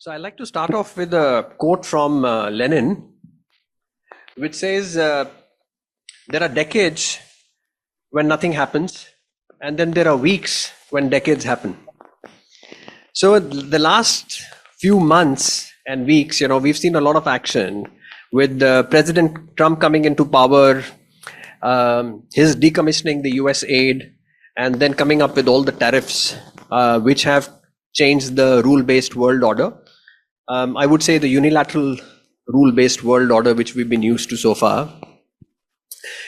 So I'd like to start off with a quote from Lenin, which says, there are decades when nothing happens, and then there are weeks when decades happen. So the last few months and weeks, we've seen a lot of action with President Trump coming into power, his decommissioning the US aid, and then coming up with all the tariffs, which have changed the rule-based world order. I would say the unilateral rule-based world order which we've been used to so far.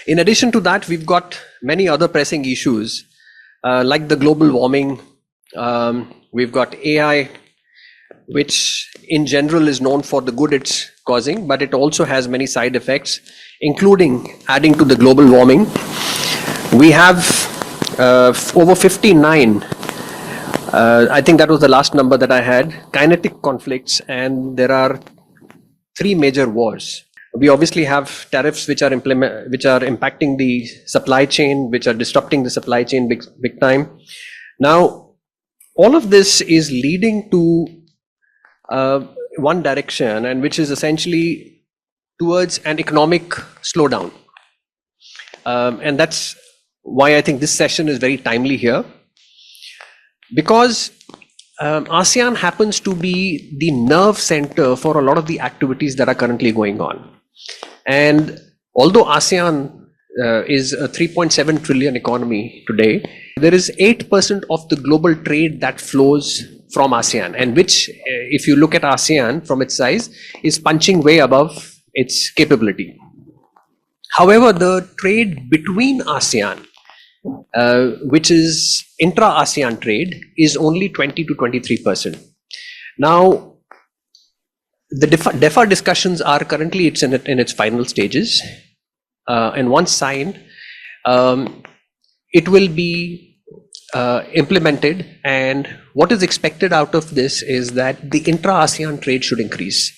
In addition to that, we've got many other pressing issues like the global warming. We've got AI, which in general is known for the good it's causing, but it also has many side effects, including adding to the global warming. We have over 59, I think that was the last number that I had, kinetic conflicts, and there are 3 major wars. We obviously have tariffs which are impacting the supply chain, which are disrupting the supply chain big time. Now, all of this is leading to one direction, and which is essentially towards an economic slowdown. And that's why I think this session is very timely here, because ASEAN happens to be the nerve center for a lot of the activities that are currently going on. And although ASEAN is a 3.7 trillion economy today, there is 8% of the global trade that flows from ASEAN, and which, if you look at ASEAN from its size, is punching way above its capability. However, the trade between ASEAN, which is intra-ASEAN trade, is only 20 to 23%. Now, the DEFA discussions are currently in its final stages, and once signed, it will be implemented, and what is expected out of this is that the intra-ASEAN trade should increase.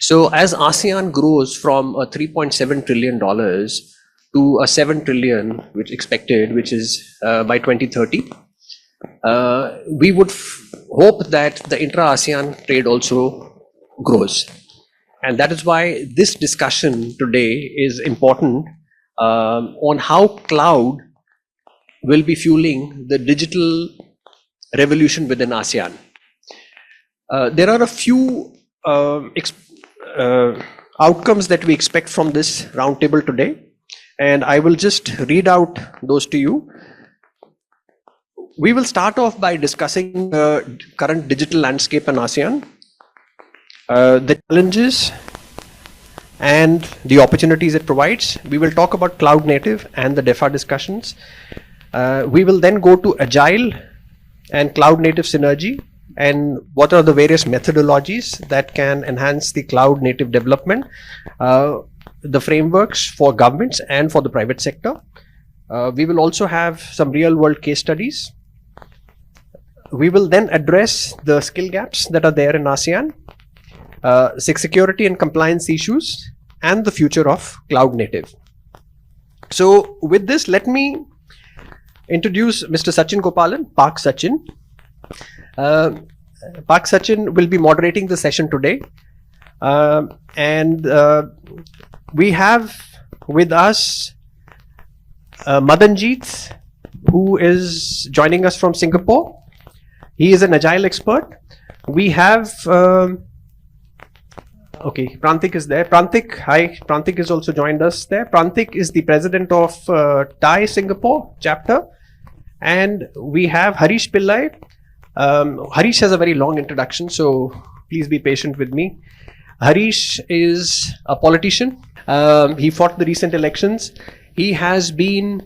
So as ASEAN grows from a $3.7 trillion to a 7 trillion, which is by 2030, we would hope that the intra-ASEAN trade also grows. And that is why this discussion today is important on how cloud will be fueling the digital revolution within ASEAN. There are a few outcomes that we expect from this roundtable today, and I will just read out those to you. We will start off by discussing the current digital landscape in ASEAN, the challenges and the opportunities it provides. We will talk about cloud native and the DEFA discussions. We will then go to Agile and cloud native synergy, and what are the various methodologies that can enhance the cloud native development, the frameworks for governments and for the private sector. We will also have some real world case studies. We will then address the skill gaps that are there in ASEAN, security and compliance issues, and the future of cloud native. So with this, let me introduce Mr. Sachin Gopalan, Park Sachin. Park Sachin will be moderating the session today. And we have with us Madanjeet, who is joining us from Singapore. He is an Agile expert. We have, Prantik is there. Prantik, hi. Prantik has also joined us there. Prantik is the president of TAI Singapore chapter. And we have Harish Pillai. Harish has a very long introduction, so please be patient with me. Harish is a politician. He fought the recent elections. He has been,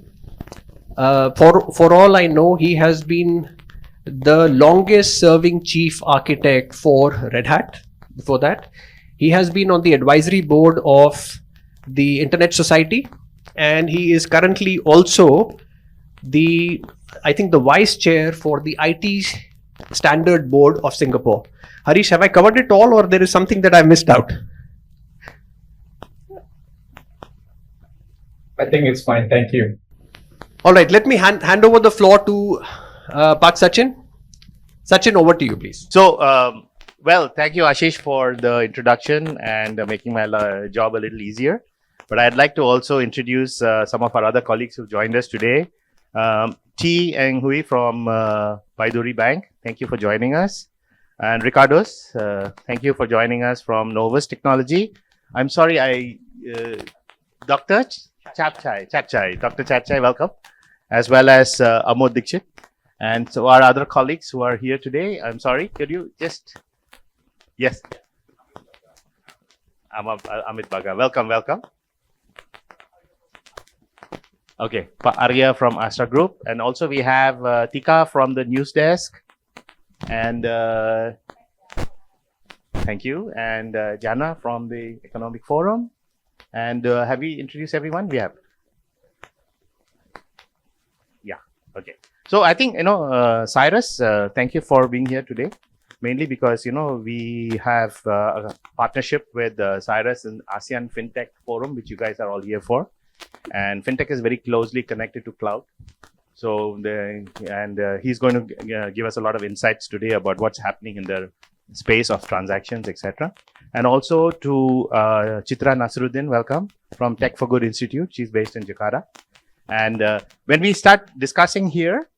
for all I know, he has been the longest serving chief architect for Red Hat. Before that, he has been on the advisory board of the Internet Society, and he is currently also the vice chair for the IT Standard Board of Singapore. Harish, have I covered it all, or there is something that I missed out? I think it's fine. Thank you. All right, let me hand over the floor to Park Sachin. Sachin, over to you, please. So Well, thank you, Ashish, for the introduction and making my job a little easier. But I'd like to also introduce some of our other colleagues who joined us today. T. and Hui from Baiduri Bank, thank you for joining us. And Ricardos, thank you for joining us from Novus Technology. I'm sorry, Dr. Chapchai, Dr. Chapchai, welcome, as well as Amod Dikshit. And so our other colleagues who are here today, I'm sorry, could you just, yes, Amit Baga, welcome. Okay, Arya from Astra Group, and also we have Tika from the news desk, and thank you, and Jana from the Economic Forum. And have we introduced everyone? We have. Yeah. Okay. So I think Cyrus, thank you for being here today. Mainly because we have a partnership with Cyrus and ASEAN FinTech Forum, which you guys are all here for. And FinTech is very closely connected to cloud. So he's going to give us a lot of insights today about what's happening in the space of transactions, etc. And also to Chitra Nasruddin, welcome, from Tech for Good Institute. She's based in Jakarta. And when we start discussing here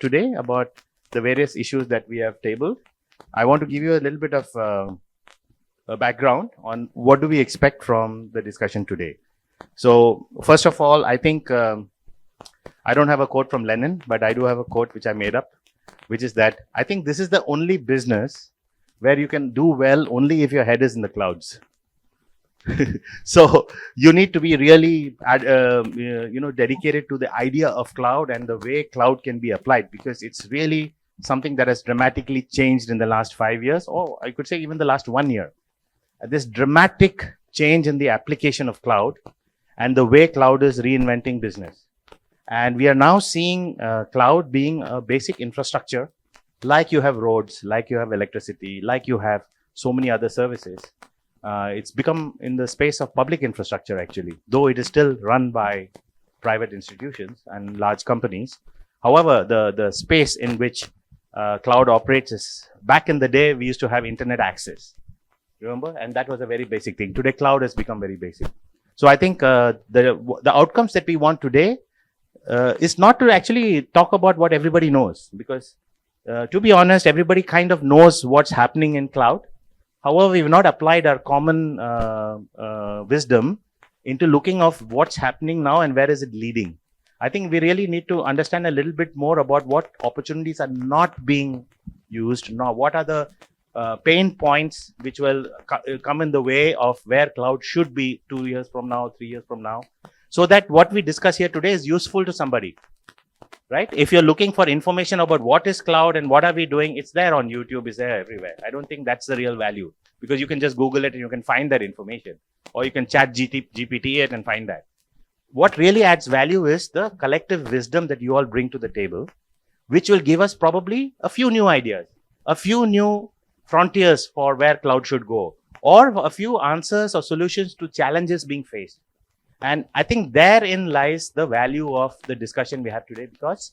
today about the various issues that we have tabled, I want to give you a little bit of a background on what do we expect from the discussion today. So first of all, I think I don't have a quote from Lenin, but I do have a quote which I made up, which is that I think this is the only business where you can do well only if your head is in the clouds. So you need to be really dedicated to the idea of cloud and the way cloud can be applied, because it's really something that has dramatically changed in the last 5 years, or I could say even the last 1 year. This dramatic change in the application of cloud and the way cloud is reinventing business. And we are now seeing cloud being a basic infrastructure, like you have roads, like you have electricity, like you have so many other services. It's become in the space of public infrastructure, actually, though it is still run by private institutions and large companies. However, the space in which cloud operates is, back in the day, we used to have internet access, remember? And that was a very basic thing. Today, cloud has become very basic. So I think the outcomes that we want today is not to actually talk about what everybody knows, because to be honest, everybody kind of knows what's happening in cloud. However, we've not applied our common wisdom into looking of what's happening now and where is it leading. I think we really need to understand a little bit more about what opportunities are not being used now. What are the pain points which will come in the way of where cloud should be 2 years from now, 3 years from now, so that what we discuss here today is useful to somebody, right? If you're looking for information about what is cloud and what are we doing, it's there on YouTube, it's there everywhere. I don't think that's the real value, because you can just Google it and you can find that information, or you can chat GPT it and find that. What really adds value is the collective wisdom that you all bring to the table, which will give us probably a few new ideas, a few new frontiers for where cloud should go, or a few answers or solutions to challenges being faced. And I think therein lies the value of the discussion we have today, because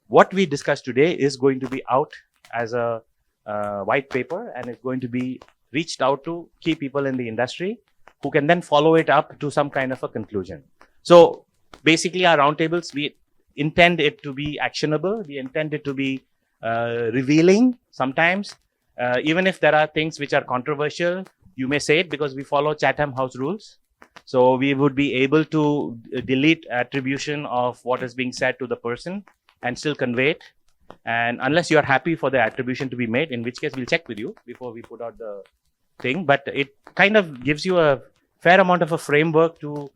what we discuss today is going to be out as a white paper, and it's going to be reached out to key people in the industry who can then follow it up to some kind of a conclusion. So basically our roundtables, we intend it to be actionable. We intend it to be revealing sometimes. Even if there are things which are controversial, you may say it, because we follow Chatham House rules. So we would be able to delete attribution of what is being said to the person and still convey it. And unless you are happy for the attribution to be made, in which case we'll check with you before we put out the thing. But it kind of gives you a fair amount of a framework to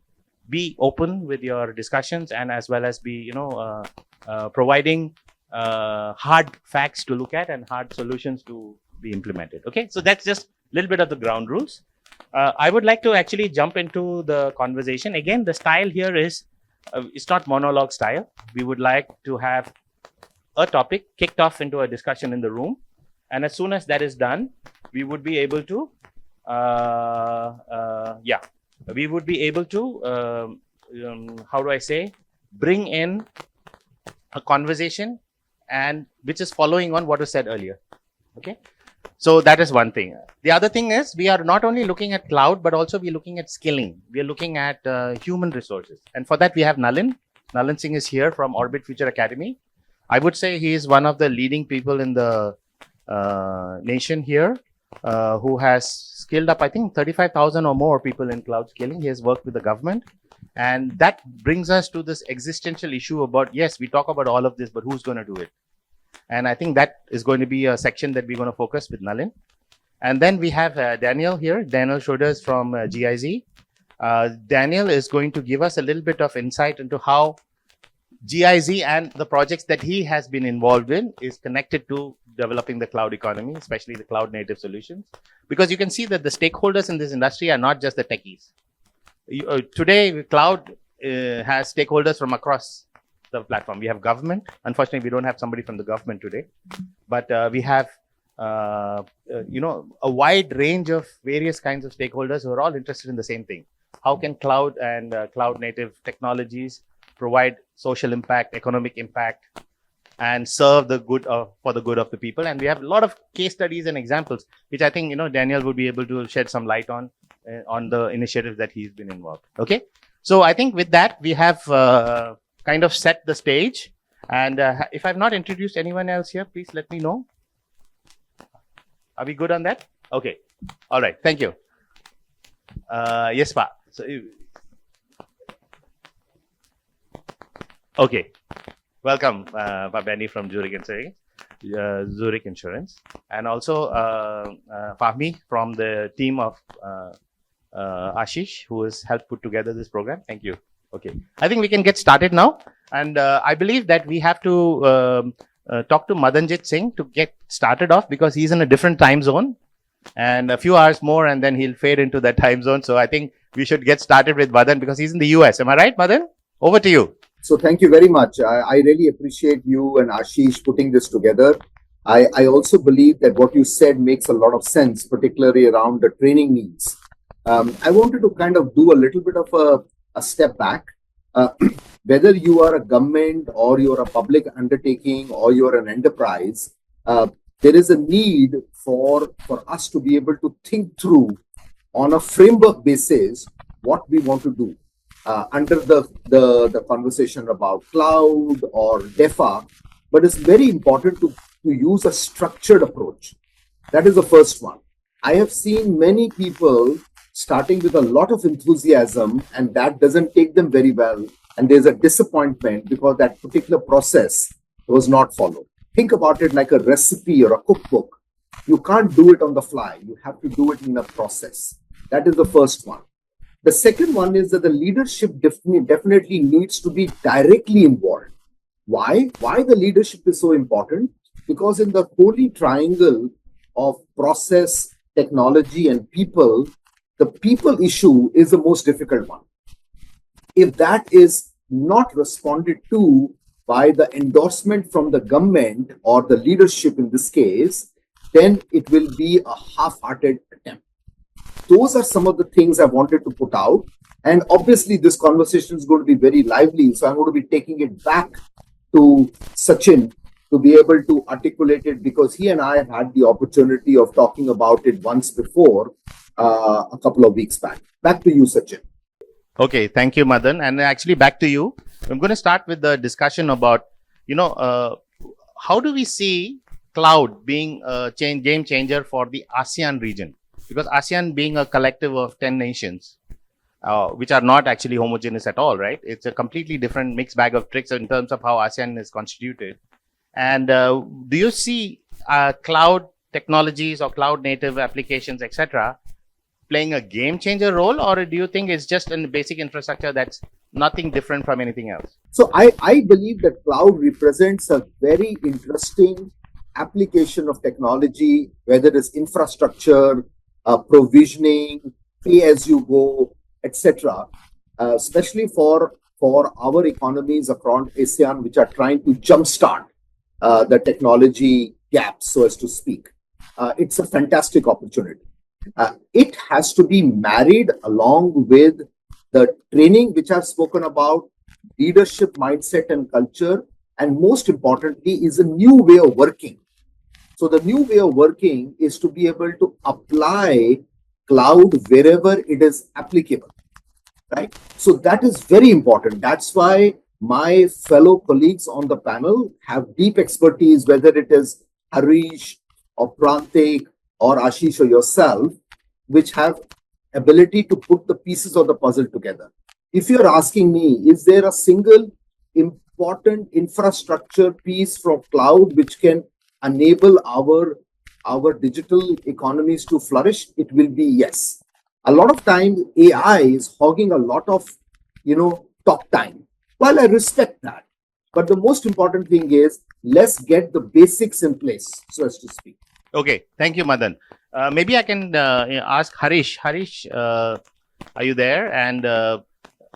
be open with your discussions, and as well as be, providing hard facts to look at and hard solutions to be implemented. Okay, so that's just a little bit of the ground rules. I would like to actually jump into the conversation. Again, the style here is, it's not monologue style. We would like to have a topic kicked off into a discussion in the room. And as soon as that is done, we would be able to, bring in a conversation, and which is following on what was said earlier. Okay. So that is one thing. The other thing is we are not only looking at cloud, but also we're looking at skilling. We are looking at human resources. And for that, we have Nalin. Nalin Singh is here from Orbit Future Academy. I would say he is one of the leading people in the nation here who has skilled up, I think, 35,000 or more people in cloud scaling. He has worked with the government. And that brings us to this existential issue about, yes, we talk about all of this, but who's going to do it? And I think that is going to be a section that we're going to focus with Nalin. And then we have Daniel here, Daniel Schroders from GIZ. Daniel is going to give us a little bit of insight into how GIZ and the projects that he has been involved in is connected to developing the cloud economy, especially the cloud native solutions. Because you can see that the stakeholders in this industry are not just the techies. Today, cloud has stakeholders from across the platform. We have government. Unfortunately, we don't have somebody from the government today, but we have a wide range of various kinds of stakeholders who are all interested in the same thing. How can cloud and cloud native technologies provide social impact, economic impact, and serve the good for the good of the people? And we have a lot of case studies and examples, which I think Daniel would be able to shed some light on the initiatives that he's been involved. Okay, so I think with that we have kind of set the stage. And if I've not introduced anyone else here, please let me know. Are we good on that? Okay. All right. Thank you. Yes, Pa. So, okay. Welcome, Pa Benny from Zurich Insurance, and also Fahmi from the team of Ashish, who has helped put together this program. Thank you. Okay. I think we can get started now. And I believe that we have to talk to Madanjit Singh to get started off, because he's in a different time zone and a few hours more and then he'll fade into that time zone. So I think we should get started with Madan because he's in the US. Am I right, Madan? Over to you. So thank you very much. I really appreciate you and Ashish putting this together. I also believe that what you said makes a lot of sense, particularly around the training needs. I wanted to kind of do a little bit of a step back. Whether you are a government or you're a public undertaking or you're an enterprise, there is a need for us to be able to think through on a framework basis what we want to do under the conversation about cloud or DEFA. But it's very important to use a structured approach. That is the first one. I have seen many people starting with a lot of enthusiasm, and that doesn't take them very well. And there's a disappointment because that particular process was not followed. Think about it like a recipe or a cookbook. You can't do it on the fly. You have to do it in a process. That is the first one. The second one is that the leadership definitely needs to be directly involved. Why? Why the leadership is so important? Because in the holy triangle of process, technology, and people, the people issue is the most difficult one. If that is not responded to by the endorsement from the government or the leadership in this case, then it will be a half-hearted attempt. Those are some of the things I wanted to put out. And obviously, this conversation is going to be very lively. So I'm going to be taking it back to Sachin to be able to articulate it, because he and I have had the opportunity of talking about it once before a couple of weeks back. Back to you, Sachin. Okay, thank you, Madan. And actually, back to you. I'm going to start with the discussion about, how do we see cloud being a game changer for the ASEAN region? Because ASEAN being a collective of 10 nations, which are not actually homogeneous at all, right? It's a completely different mixed bag of tricks in terms of how ASEAN is constituted. And do you see cloud technologies or cloud native applications, etc., playing a game changer role, or do you think it's just a basic infrastructure that's nothing different from anything else? So I believe that cloud represents a very interesting application of technology, whether it's infrastructure, provisioning, pay as you go, etc., especially for our economies across ASEAN, which are trying to jumpstart the technology gap, so as to speak. It's a fantastic opportunity. It has to be married along with the training which I've spoken about, leadership mindset and culture, and most importantly is a new way of working. So the new way of working is to be able to apply cloud wherever it is applicable, right? So that is very important. That's why my fellow colleagues on the panel have deep expertise, whether it is Harish or Prantik or Ashish or yourself, which have ability to put the pieces of the puzzle together. If you're asking me, is there a single important infrastructure piece from cloud which can enable our digital economies to flourish? It will be yes. A lot of times AI is hogging a lot of, talk time. Well, I respect that. But the most important thing is, let's get the basics in place, so as to speak. Okay, thank you, Madan. Maybe I can ask Harish. Harish, are you there? And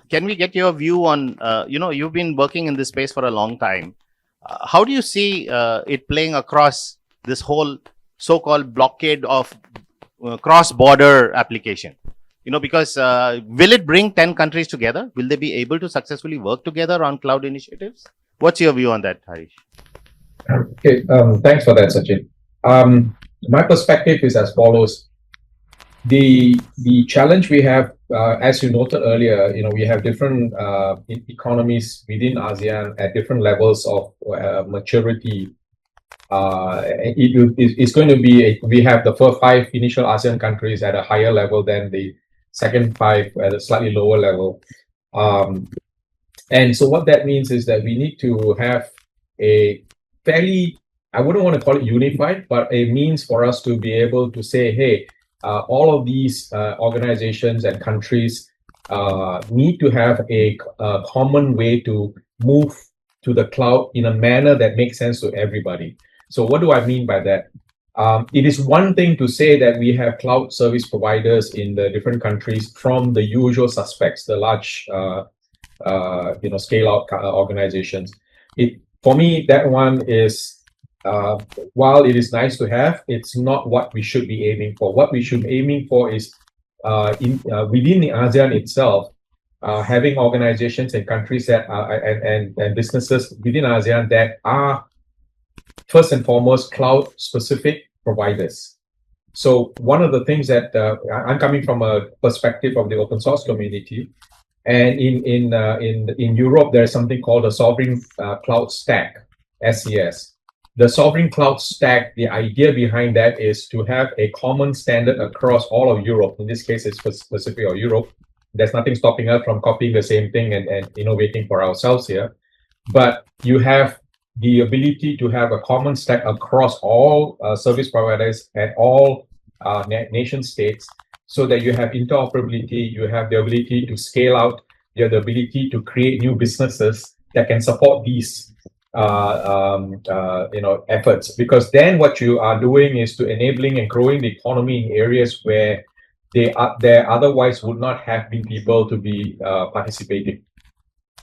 can we get your view on, you've been working in this space for a long time. How do you see it playing across this whole so-called blockade of cross-border application? Because will it bring 10 countries together? Will they be able to successfully work together on cloud initiatives? What's your view on that, Harish? Okay, thanks for that, Sachin. My perspective is as follows. The challenge we have, as you noted earlier, we have different economies within ASEAN at different levels of maturity. It's going to be, we have the first 5 initial ASEAN countries at a higher level than the second 5 at a slightly lower level. And so what that means is that we need to have a fairly, I wouldn't want to call it unified, but a means for us to be able to say, hey, all of these organizations and countries need to have a common way to move to the cloud in a manner that makes sense to everybody. So what do I mean by that? It is one thing to say that we have cloud service providers in the different countries from the usual suspects, the large, scale-out organizations. For me, that one is, while it is nice to have, it's not what we should be aiming for. What we should be aiming for is within the ASEAN itself, having organizations and countries that and businesses within ASEAN that are first and foremost cloud-specific providers. So one of the things that I'm coming from a perspective of the open source community, and in Europe there's something called a sovereign cloud stack, SCS. The sovereign cloud stack, the idea behind that is to have a common standard across all of Europe. In this case, it's specifically of Europe. There's nothing stopping us from copying the same thing and innovating for ourselves here. But you have the ability to have a common stack across all service providers and all nation states, so that you have interoperability, you have the ability to scale out, you have the ability to create new businesses that can support these efforts. Because then what you are doing is to enabling and growing the economy in areas where there otherwise would not have been people to be participating.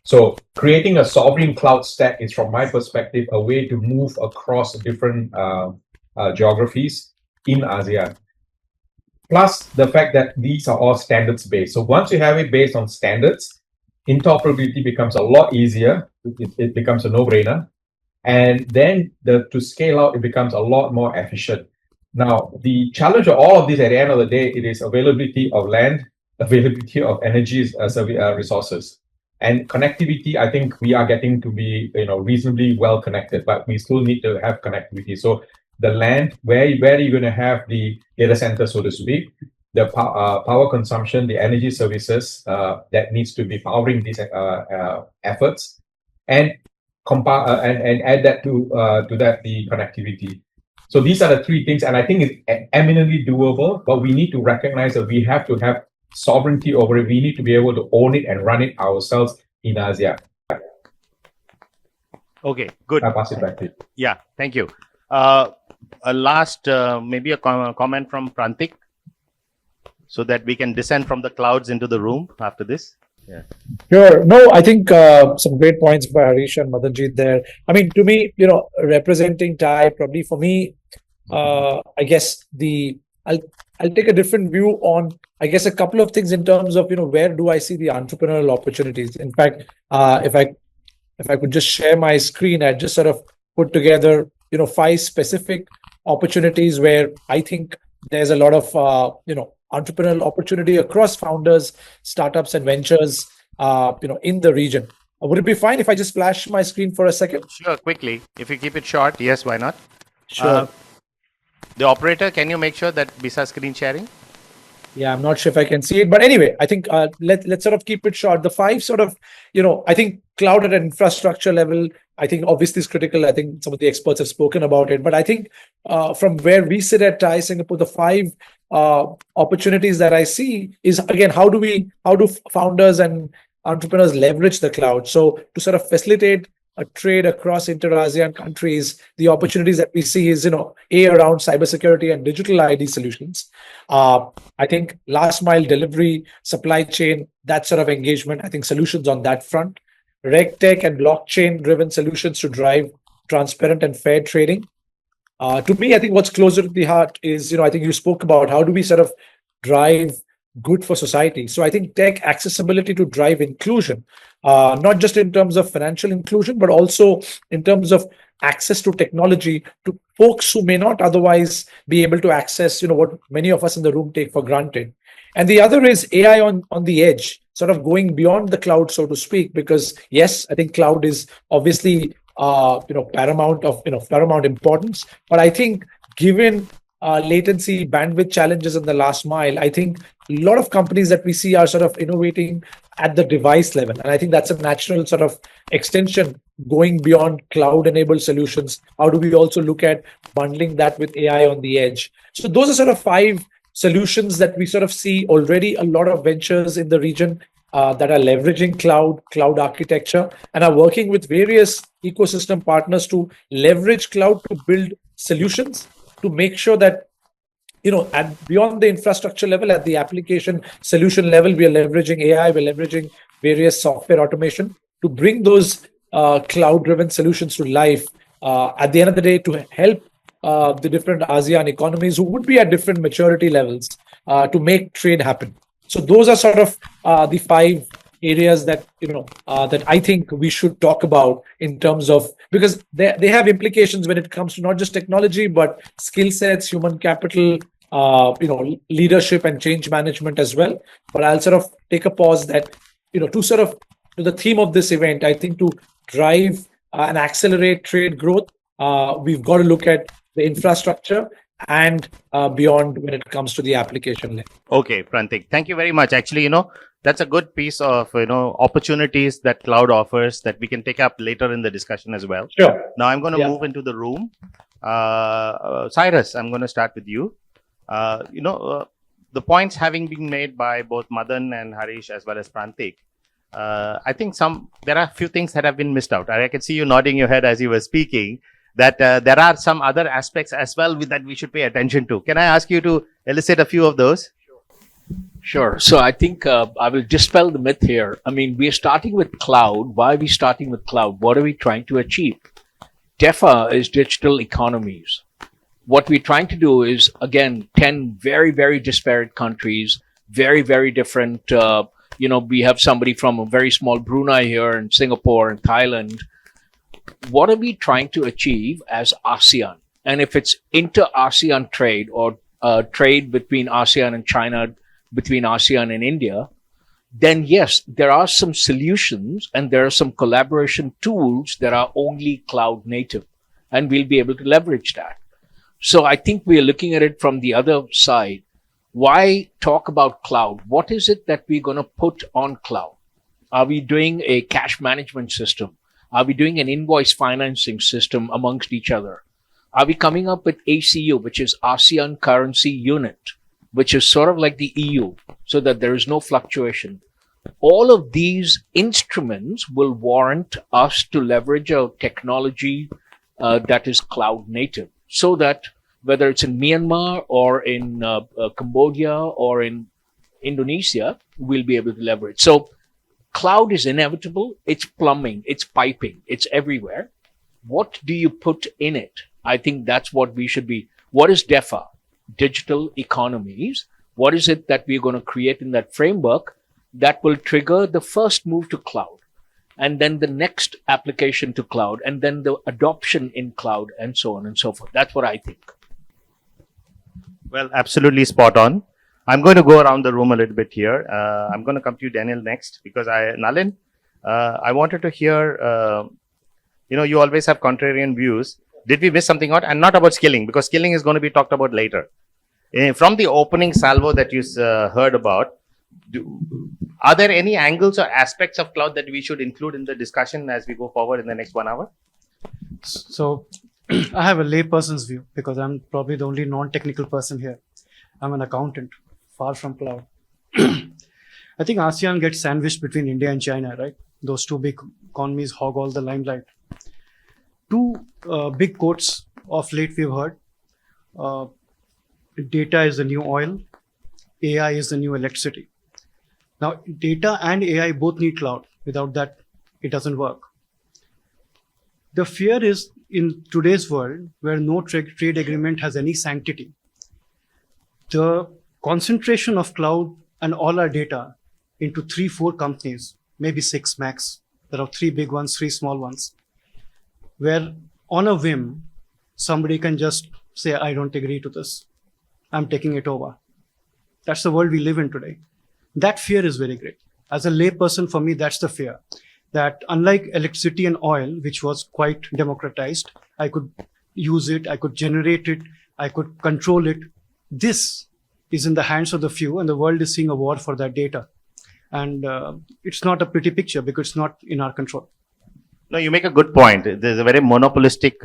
So creating a sovereign cloud stack is, from my perspective, a way to move across different geographies in ASEAN. Plus the fact that these are all standards based. So once you have it based on standards, interoperability becomes a lot easier. It becomes a no-brainer. And then to scale out, it becomes a lot more efficient. Now, the challenge of all of this at the end of the day, it is availability of land, availability of energy resources. And connectivity, I think we are getting to be reasonably well connected, but we still need to have connectivity. So the land, where are you going to have the data center, so to speak, the power consumption, the energy services that needs to be powering these efforts, and add that to that the connectivity. So these are the 3 things, and I think it's eminently doable. But we need to recognize that we have to have sovereignty over it. We need to be able to own it and run it ourselves in ASEAN. Okay, good. I'll pass it back to you. Yeah, thank you. A last, maybe a comment from Prantik, so that we can descend from the clouds into the room after this. Yeah. Sure. No, I think some great points by Harish and Madanjit there. I mean, to me, representing Thai, probably for me, I guess I'll take a different view on, I guess, a couple of things in terms of, where do I see the entrepreneurial opportunities. In fact, if I could just share my screen, I just sort of put together, 5 specific opportunities where I think there's a lot of entrepreneurial opportunity across founders, startups, and ventures in the region. Would it be fine if I just flash my screen for a second? Sure, quickly. If you keep it short, yes, why not? Sure. The operator, can you make sure that Bisa screen sharing? Yeah, I'm not sure if I can see it, but anyway, I think let's sort of keep it short. The five sort of, I think cloud at an infrastructure level, I think obviously is critical. I think some of the experts have spoken about it, but I think from where we sit at TiE Singapore, the five opportunities that I see is, again, how do founders and entrepreneurs leverage the cloud? So to sort of facilitate a trade across inter-ASEAN countries, the opportunities that we see is, around cybersecurity and digital ID solutions. I think last mile delivery, supply chain, that sort of engagement, I think solutions on that front. RegTech and blockchain-driven solutions to drive transparent and fair trading. To me, I think what's closer to the heart is, I think you spoke about how do we sort of drive good for society. So I think tech accessibility to drive inclusion, not just in terms of financial inclusion, but also in terms of access to technology to folks who may not otherwise be able to access, what many of us in the room take for granted. And the other is AI on the edge, sort of going beyond the cloud, so to speak, because yes, I think cloud is obviously, paramount importance. But I think given latency, bandwidth challenges in the last mile, I think a lot of companies that we see are sort of innovating at the device level. And I think that's a natural sort of extension going beyond cloud-enabled solutions. How do we also look at bundling that with AI on the edge? So those are sort of five solutions that we sort of see already a lot of ventures in the region that are leveraging cloud architecture and are working with various ecosystem partners to leverage cloud to build solutions to make sure that, at beyond the infrastructure level, at the application solution level, we are leveraging AI, we're leveraging various software automation to bring those cloud-driven solutions to life at the end of the day to help the different ASEAN economies who would be at different maturity levels to make trade happen. So those are sort of the five areas that that I think we should talk about in terms of, because they have implications when it comes to not just technology but skill sets, human capital, leadership and change management as well. But I'll sort of take a pause that to the theme of this event, I think to drive and accelerate trade growth, we've got to look at the infrastructure and beyond when it comes to the application layer. Okay, Prantik, thank you very much. Actually, that's a good piece of opportunities that cloud offers that we can take up later in the discussion as well. Sure. Now I'm going to move into the room. Cyrus, I'm going to start with you. The points having been made by both Madan and Harish as well as Prantik, I think there are a few things that have been missed out. I can see you nodding your head as you were speaking, that there are some other aspects as well that we should pay attention to. Can I ask you to elicit a few of those? Sure. So I think I will dispel the myth here. I mean, we are starting with cloud. Why are we starting with cloud? What are we trying to achieve? DEFA is digital economies. What we're trying to do is, again, 10 very, very disparate countries, very, very different. We have somebody from a very small Brunei here and Singapore and Thailand. What are we trying to achieve as ASEAN? And if it's inter-ASEAN trade or trade between ASEAN and China, between ASEAN and India, then yes, there are some solutions and there are some collaboration tools that are only cloud native, and we'll be able to leverage that. So I think we are looking at it from the other side. Why talk about cloud? What is it that we're going to put on cloud? Are we doing a cash management system? Are we doing an invoice financing system amongst each other? Are we coming up with ACU, which is ASEAN Currency Unit, which is sort of like the EU, so that there is no fluctuation? All of these instruments will warrant us to leverage a technology that is cloud native, so that whether it's in Myanmar or in Cambodia or in Indonesia, we'll be able to leverage. So cloud is inevitable. It's plumbing, it's piping, it's everywhere. What do you put in it? I think that's what we should be. What is DEFA? Digital economies. What is it that we're going to create in that framework that will trigger the first move to cloud, and then the next application to cloud, and then the adoption in cloud, and so on and so forth? That's what I think. Well, absolutely spot on. I'm going to go around the room a little bit here. I'm going to come to you, Daniel, next, because Nalin, I wanted to hear, you always have contrarian views. Did we miss something out? And not about skilling, because skilling is going to be talked about later. From the opening salvo that you heard about, are there any angles or aspects of cloud that we should include in the discussion as we go forward in the next 1 hour? So I have a layperson's view because I'm probably the only non-technical person here. I'm an accountant, far from cloud. I think ASEAN gets sandwiched between India and China, right? Those two big economies hog all the limelight. Two big quotes of late we've heard. Data is the new oil. AI is the new electricity. Now, data and AI both need cloud. Without that, it doesn't work. The fear is in today's world where no trade agreement has any sanctity, the concentration of cloud and all our data into 3-4 companies, maybe 6 max. There are 3 big ones, 3 small ones, where on a whim, somebody can just say, I don't agree to this. I'm taking it over. That's the world we live in today. That fear is very great. As a layperson, for me, that's the fear. That unlike electricity and oil, which was quite democratized, I could use it, I could generate it, I could control it. This is in the hands of the few, and the world is seeing a war for that data. And it's not a pretty picture because it's not in our control. No, you make a good point. There's a very monopolistic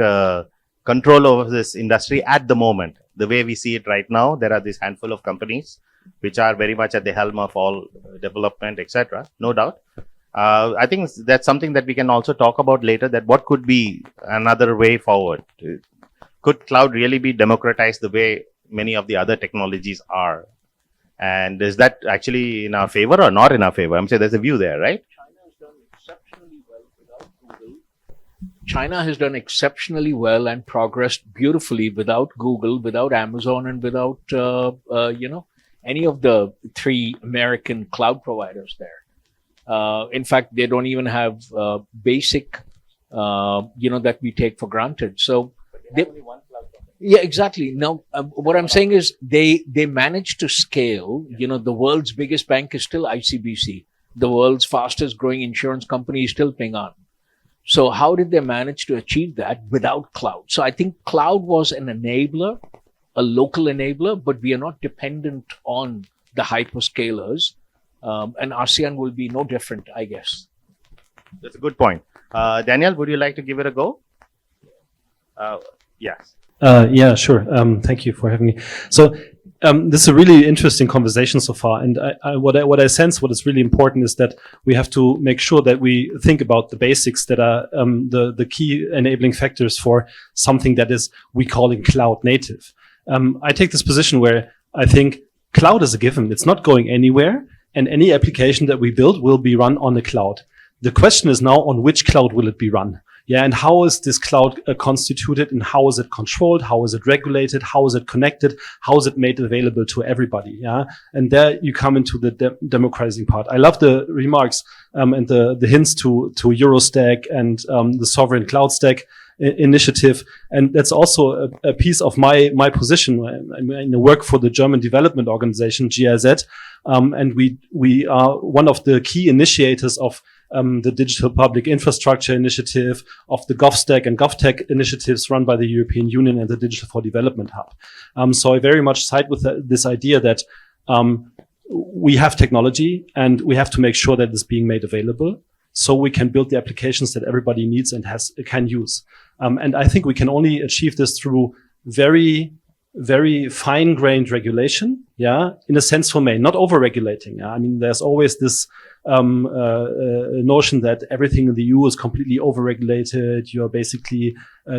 control over this industry at the moment. The way we see it right now, there are this handful of companies which are very much at the helm of all development, etc. No doubt. I think that's something that we can also talk about later, that what could be another way forward. Could cloud really be democratized the way many of the other technologies are? And is that actually in our favor or not in our favor? I'm saying there's a view there, right? China has done exceptionally well and progressed beautifully without Google, without Amazon, and without, any of the 3 American cloud providers there. In fact, they don't even have basic, that we take for granted. So, yeah, exactly. Now, what I'm saying is they managed to scale. The world's biggest bank is still ICBC. The world's fastest growing insurance company is still Ping An. So how did they manage to achieve that without cloud? So I think cloud was an enabler, a local enabler, but we are not dependent on the hyperscalers. And ASEAN will be no different, I guess. That's a good point. Daniel, would you like to give it a go? Yes. Yeah, sure. Thank you for having me. So this is a really interesting conversation so far, and what I sense, what is really important is that we have to make sure that we think about the basics that are the key enabling factors for something that is we calling cloud native. I take this position where I think cloud is a given; it's not going anywhere, and any application that we build will be run on the cloud. The question is now on which cloud will it be run? Yeah, and how is this cloud constituted, and how is it controlled? How is it regulated? How is it connected? How is it made available to everybody? Yeah, and there you come into the democratizing part. I love the remarks and the hints to Eurostack and the sovereign cloud stack initiative, and that's also a piece of my position. I work for the German development organization GIZ, and we are one of the key initiators of the Digital Public Infrastructure Initiative, of the GovStack and GovTech initiatives run by the European Union and the Digital for Development Hub. So I very much side with this idea that we have technology and we have to make sure that it's being made available so we can build the applications that everybody needs and can use. And I think we can only achieve this through very, very fine-grained regulation, yeah, in a sensible way, not over-regulating. Yeah? I mean, there's always this notion that everything in the EU is completely over-regulated. You're basically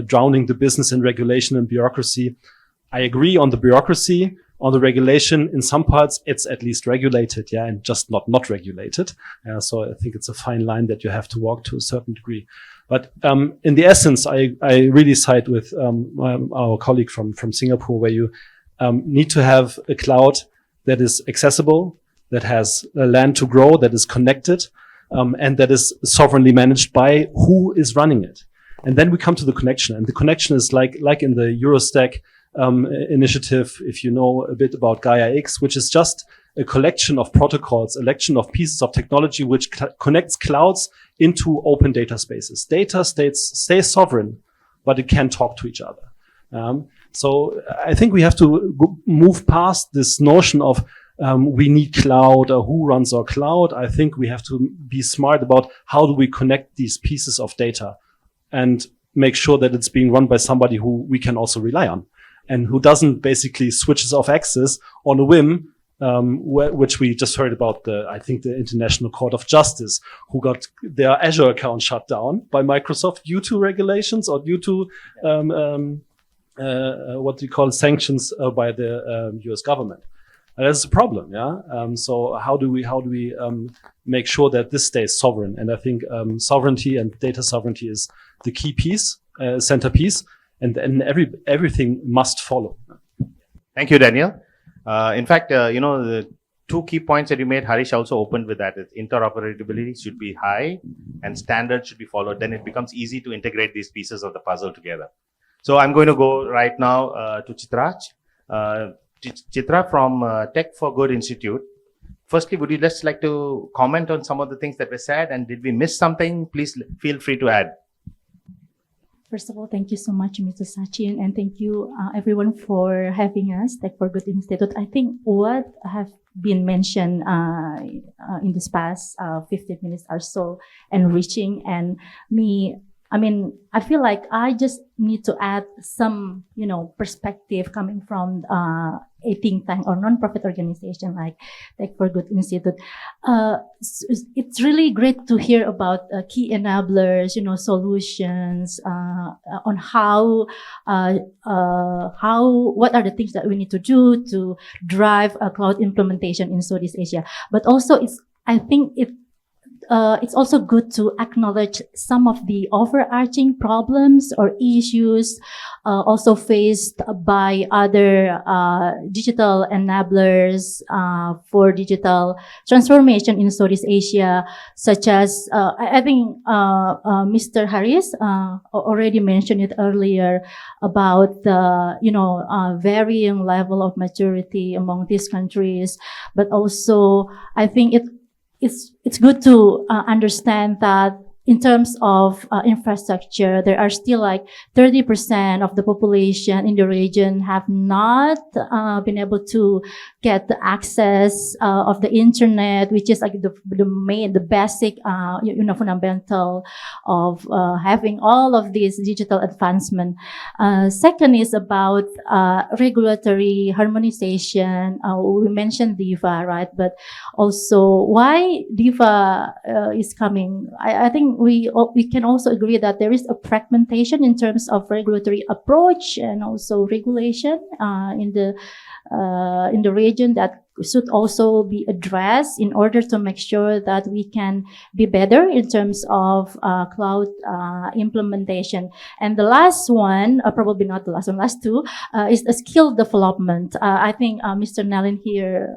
drowning the business in regulation and bureaucracy. I agree on the bureaucracy. On the regulation, in some parts, it's at least regulated, yeah, and just not regulated. So I think it's a fine line that you have to walk to a certain degree. But in the essence, I really side with our colleague from Singapore, where you need to have a cloud that is accessible, that has land to grow, that is connected, and that is sovereignly managed by who is running it. And then we come to the connection, and the connection is like in the Eurostack initiative, if you know a bit about Gaia X, which is just a collection of protocols, a collection of pieces of technology which connects clouds into open data spaces. Data stays sovereign, but it can talk to each other. So I think we have to move past this notion of we need cloud or who runs our cloud. I think we have to be smart about how do we connect these pieces of data and make sure that it's being run by somebody who we can also rely on and who doesn't basically switches off access on a whim, which we just heard about I think the International Court of Justice, who got their Azure account shut down by Microsoft due to regulations or due to what we call sanctions by the US government. That's a problem, yeah. So how do we make sure that this stays sovereign? And I think sovereignty and data sovereignty is the key piece, centerpiece, and everything must follow. Thank you, Daniel. In fact, the two key points that you made, Harish also opened with that. Interoperability should be high and standards should be followed. Then it becomes easy to integrate these pieces of the puzzle together. So I'm going to go right now to Chitraj. Chitra from Tech for Good Institute. Firstly, would you just like to comment on some of the things that were said, and did we miss something? Please feel free to add. First of all, thank you so much, Mr. Sachin, and thank you everyone for having us, Tech for Good Institute. I think what have been mentioned in this past 15 minutes are so enriching, and I feel like I just need to add some, perspective coming from a think tank or non-profit organization like Tech for Good Institute. It's really great to hear about key enablers, solutions on what are the things that we need to do to drive a cloud implementation in Southeast Asia. But also, I think it's also good to acknowledge some of the overarching problems or issues also faced by other digital enablers for digital transformation in Southeast Asia, such as I think Mr. Harris already mentioned it earlier about the varying level of maturity among these countries, but also I think it's good to understand that in terms of infrastructure, there are still like 30% of the population in the region have not been able to get the access of the internet, which is like the basic, fundamental of having all of this digital advancement. Second is about regulatory harmonization. We mentioned DEFA, right? But also why DEFA is coming. I think we can also agree that there is a fragmentation in terms of regulatory approach and also regulation in the region that should also be addressed in order to make sure that we can be better in terms of cloud implementation. And the last one, probably not the last one, last two, is the skill development. I think Mr. Nalin here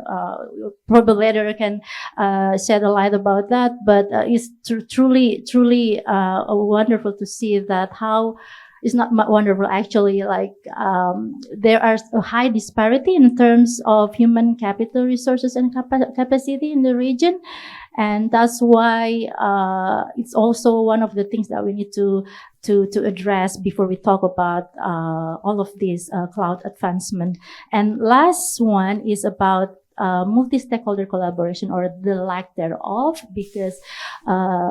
probably later can shed a light about that, but it's truly wonderful to see that how it's not wonderful actually, like there are a high disparity in terms of human capital resources and capacity in the region, and that's why it's also one of the things that we need to address before we talk about all of this cloud advancement. And last one is about multi-stakeholder collaboration or the lack thereof, because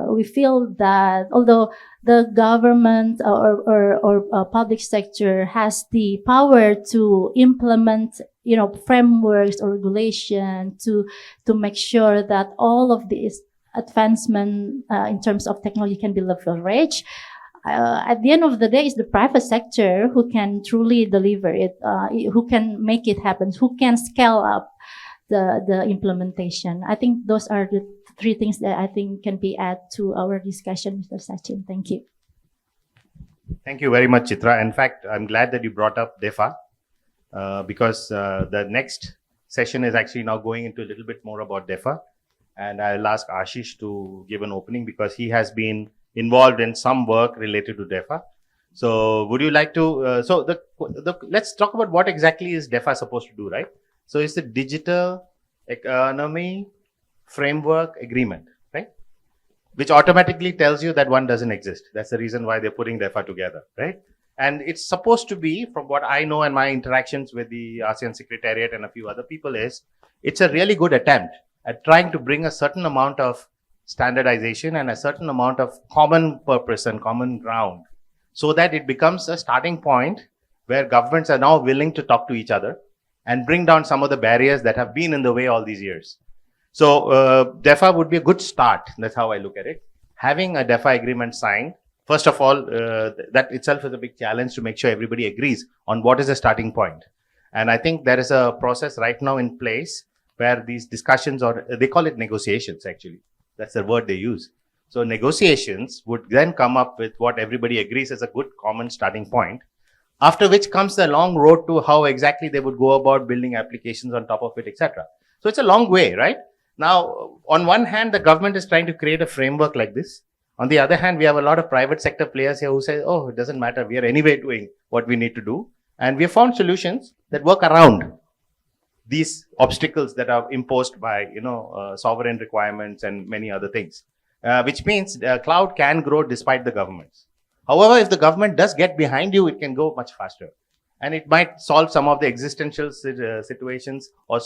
we feel that although the government or public sector has the power to implement, frameworks or regulation to make sure that all of this advancement in terms of technology can be leveraged, at the end of the day, it's the private sector who can truly deliver it, who can make it happen, who can scale up the implementation. I think those are the three things that I think can be added to our discussion, Mr. Sachin. Thank you. Thank you very much, Chitra. In fact, I'm glad that you brought up DEFA because the next session is actually now going into a little bit more about DEFA. And I'll ask Ashish to give an opening because he has been involved in some work related to DEFA. So would you like to, let's talk about what exactly is DEFA supposed to do, right? So it's the Digital Economy Framework Agreement, right? Which automatically tells you that one doesn't exist. That's the reason why they're putting DEFA together, right? And it's supposed to be, from what I know and my interactions with the ASEAN Secretariat and a few other people, is it's a really good attempt at trying to bring a certain amount of standardization and a certain amount of common purpose and common ground, so that it becomes a starting point where governments are now willing to talk to each other and bring down some of the barriers that have been in the way all these years. So DEFA would be a good start. That's how I look at it. Having a DEFA agreement signed, first of all, that itself is a big challenge to make sure everybody agrees on what is the starting point. And I think there is a process right now in place where these discussions, or they call it negotiations actually. That's the word they use. So negotiations would then come up with what everybody agrees is a good common starting point, after which comes the long road to how exactly they would go about building applications on top of it, etc. So it's a long way, right? Now, on one hand, the government is trying to create a framework like this. On the other hand, we have a lot of private sector players here who say, oh, it doesn't matter. We are anyway doing what we need to do. And we have found solutions that work around these obstacles that are imposed by, sovereign requirements and many other things, which means cloud can grow despite the governments. However, if the government does get behind you, it can go much faster. And it might solve some of the existential situations or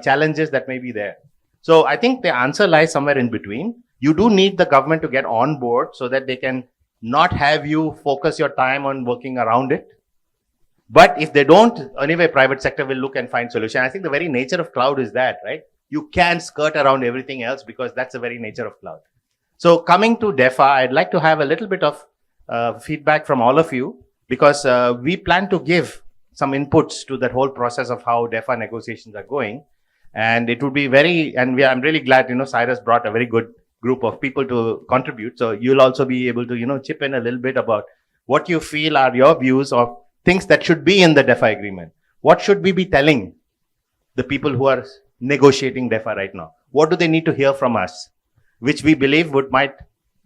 challenges that may be there. So I think the answer lies somewhere in between. You do need the government to get on board so that they can not have you focus your time on working around it. But if they don't, anyway, private sector will look and find solution. I think the very nature of cloud is that, right? You can skirt around everything else because that's the very nature of cloud. So coming to DEFA, I'd like to have a little bit of feedback from all of you, because we plan to give some inputs to that whole process of how DEFA negotiations are going. And it would be I'm really glad, Cyrus brought a very good group of people to contribute. So you'll also be able to, chip in a little bit about what you feel are your views of things that should be in the DEFA agreement. What should we be telling the people who are negotiating DEFA right now? What do they need to hear from us, which we believe might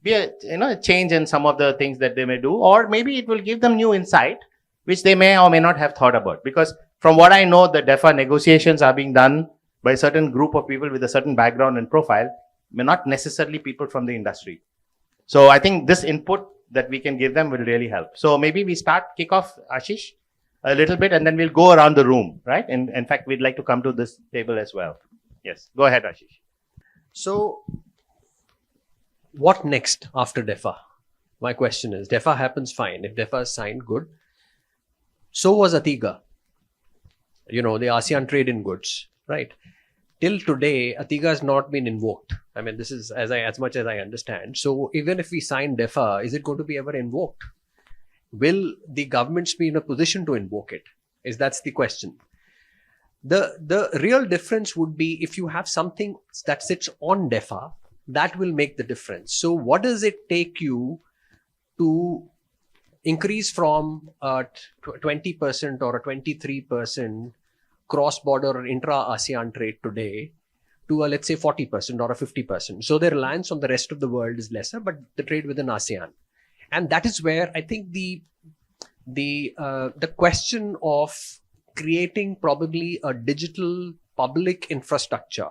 be a change in some of the things that they may do, or maybe it will give them new insight, which they may or may not have thought about. Because from what I know, the DEFA negotiations are being done by a certain group of people with a certain background and profile, may not necessarily people from the industry. So I think this input that we can give them will really help. So maybe we kick off, Ashish, a little bit, and then we'll go around the room, right? And in fact, we'd like to come to this table as well. Yes, go ahead, Ashish. So what next after DEFA? My question is, DEFA happens fine. If DEFA is signed, good. So was ATIGA. The ASEAN trade in goods, right? Till today, ATIGA has not been invoked. I mean, this is as much as I understand. So even if we sign DEFA, is it going to be ever invoked? Will the governments be in a position to invoke it? That's the question. The real difference would be if you have something that sits on DEFA, that will make the difference. So what does it take you to increase from 20% or a 23% cross-border or intra-ASEAN trade today to let's say 40% or a 50%. So their reliance on the rest of the world is lesser, but the trade within ASEAN. And that is where I think the question of creating probably a digital public infrastructure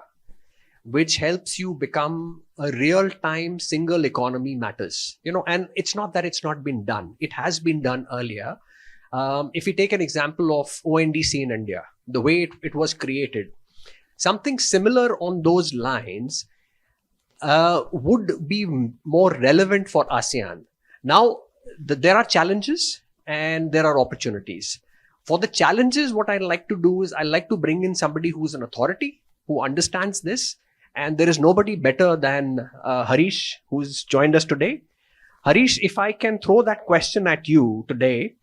which helps you become a real-time single economy matters. And it's not that it's not been done. It has been done earlier. If you take an example of ONDC in India, the way it was created, something similar on those lines would be more relevant for ASEAN. Now, there are challenges and there are opportunities. For the challenges, what I like to do is I like to bring in somebody who's an authority, who understands this. And there is nobody better than Harish, who's joined us today. Harish, if I can throw that question at you today,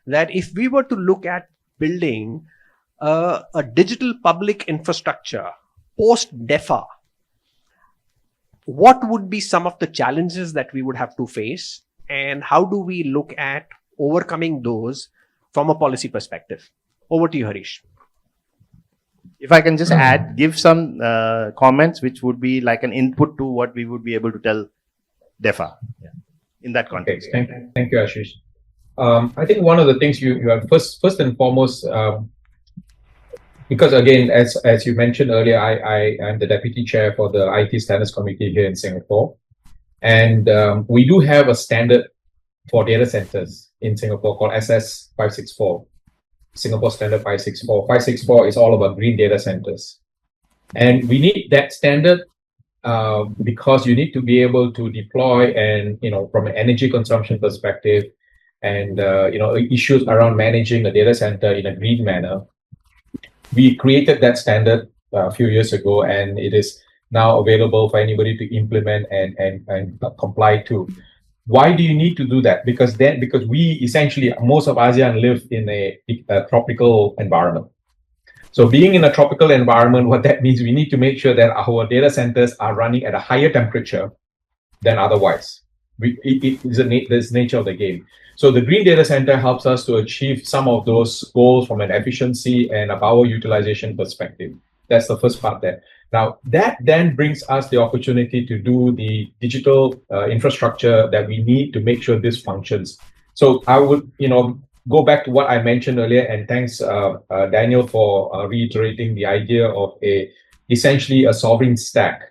that if we were to look at building a digital public infrastructure post-DEFA, what would be some of the challenges that we would have to face? And how do we look at overcoming those from a policy perspective? Over to you, Harish. If I can just give some comments, which would be like an input to what we would be able to tell DEFA. in that context. Okay. Thank you, Ashish. I think one of the things you have first and foremost, because again, as you mentioned earlier, I am the deputy chair for the IT Standards Committee here in Singapore, and we do have a standard for data centers in Singapore called SS 564, Singapore Standard 564. 564 is all about green data centers, and we need that standard because you need to be able to deploy, and from an energy consumption perspective, and issues around managing a data center in a green manner. We created that standard a few years ago, and it is now available for anybody to implement and comply to. Why do you need to do that? Because we essentially, most of ASEAN live in a tropical environment. So being in a tropical environment, what that means, we need to make sure that our data centers are running at a higher temperature than otherwise. It is the nature of the game. So the green data center helps us to achieve some of those goals from an efficiency and a power utilization perspective. That's the first part there. Now, that then brings us the opportunity to do the digital infrastructure that we need to make sure this functions. So I would, go back to what I mentioned earlier, and thanks, Daniel, for reiterating the idea of essentially a sovereign stack.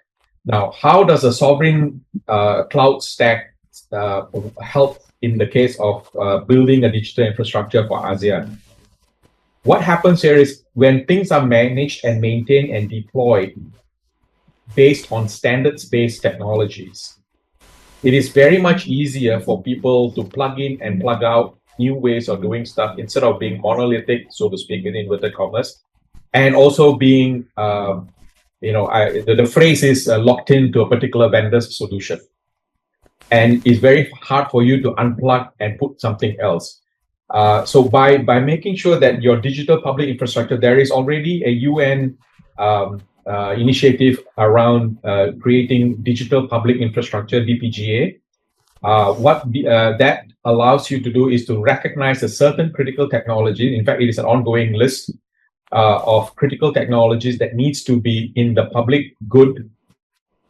Now, how does a sovereign cloud stack help in the case of building a digital infrastructure for ASEAN? What happens here is when things are managed and maintained and deployed based on standards-based technologies, it is very much easier for people to plug in and plug out new ways of doing stuff instead of being monolithic, so to speak, in inverted commas, and also being, the phrase is locked into a particular vendor's solution. And it's very hard for you to unplug and put something else. So by making sure that your digital public infrastructure, there is already a UN initiative around creating digital public infrastructure, DPGA. That allows you to do is to recognize a certain critical technology. In fact, it is an ongoing list of critical technologies that needs to be in the public good.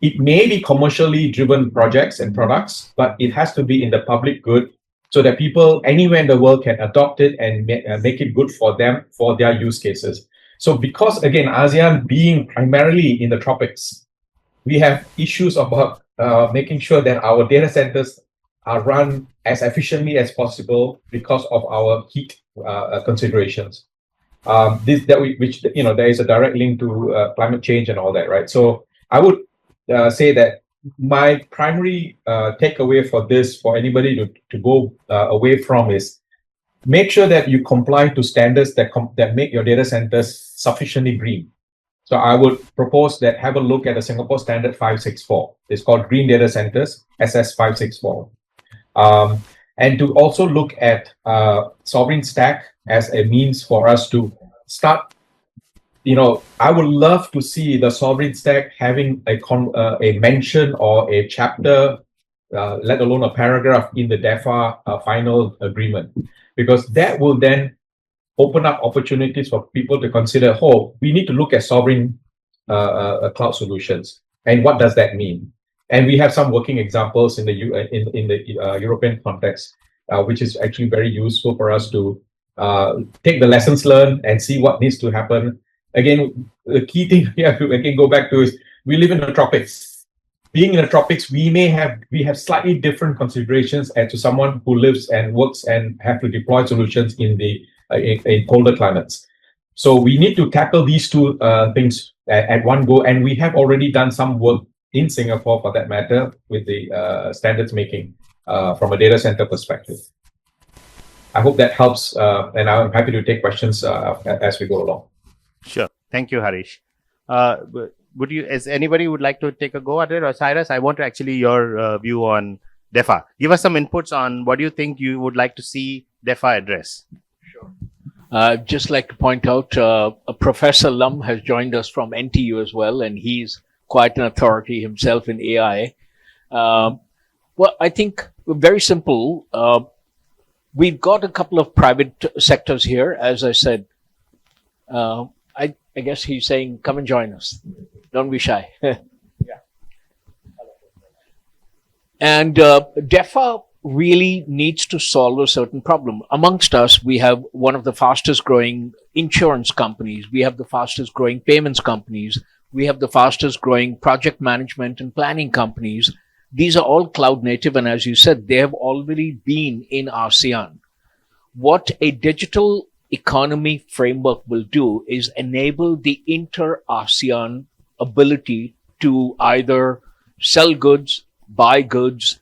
It may be commercially driven projects and products, but it has to be in the public good so that people anywhere in the world can adopt it and make it good for them, for their use cases. So because, again, ASEAN being primarily in the tropics, we have issues about making sure that our data centers are run as efficiently as possible because of our heat considerations. There is a direct link to climate change and all that, right? So I would say that my primary takeaway for this, for anybody to go away from, is make sure that you comply to standards that make your data centers sufficiently green. So I would propose that have a look at the Singapore Standard 564. It's called Green Data Centers, SS 564. And to also look at sovereign stack as a means for us to start. I would love to see the sovereign stack having a mention or a chapter, let alone a paragraph in the DEFA final agreement, because that will then open up opportunities for people to consider, we need to look at sovereign cloud solutions. And what does that mean? And we have some working examples in the European context, which is actually very useful for us to take the lessons learned and see what needs to happen. Again, the key thing we have to again go back to is we live in the tropics. Being in the tropics, we have slightly different considerations as to someone who lives and works and have to deploy solutions in colder climates. So we need to tackle these two things at one go, and we have already done some work in Singapore, for that matter, with the standards making from a data center perspective. I hope that helps, and I'm happy to take questions as we go along. Sure. Thank you, Harish. Is anybody would like to take a go at it? Or Cyrus, I want to actually your view on DEFA. Give us some inputs on what do you think you would like to see DEFA address. Sure. I'd just like to point out a Professor Lum has joined us from NTU as well, and he's quite an authority himself in AI. Well, I think very simple. We've got a couple of private sectors here, as I said. I guess he's saying, come and join us. Don't be shy. Yeah. And DEFA really needs to solve a certain problem. Amongst us, we have one of the fastest growing insurance companies. We have the fastest growing payments companies. We have the fastest growing project management and planning companies. These are all cloud native. And as you said, they have already been in ASEAN. What a digital economy framework will do is enable the inter-ASEAN ability to either sell goods, buy goods,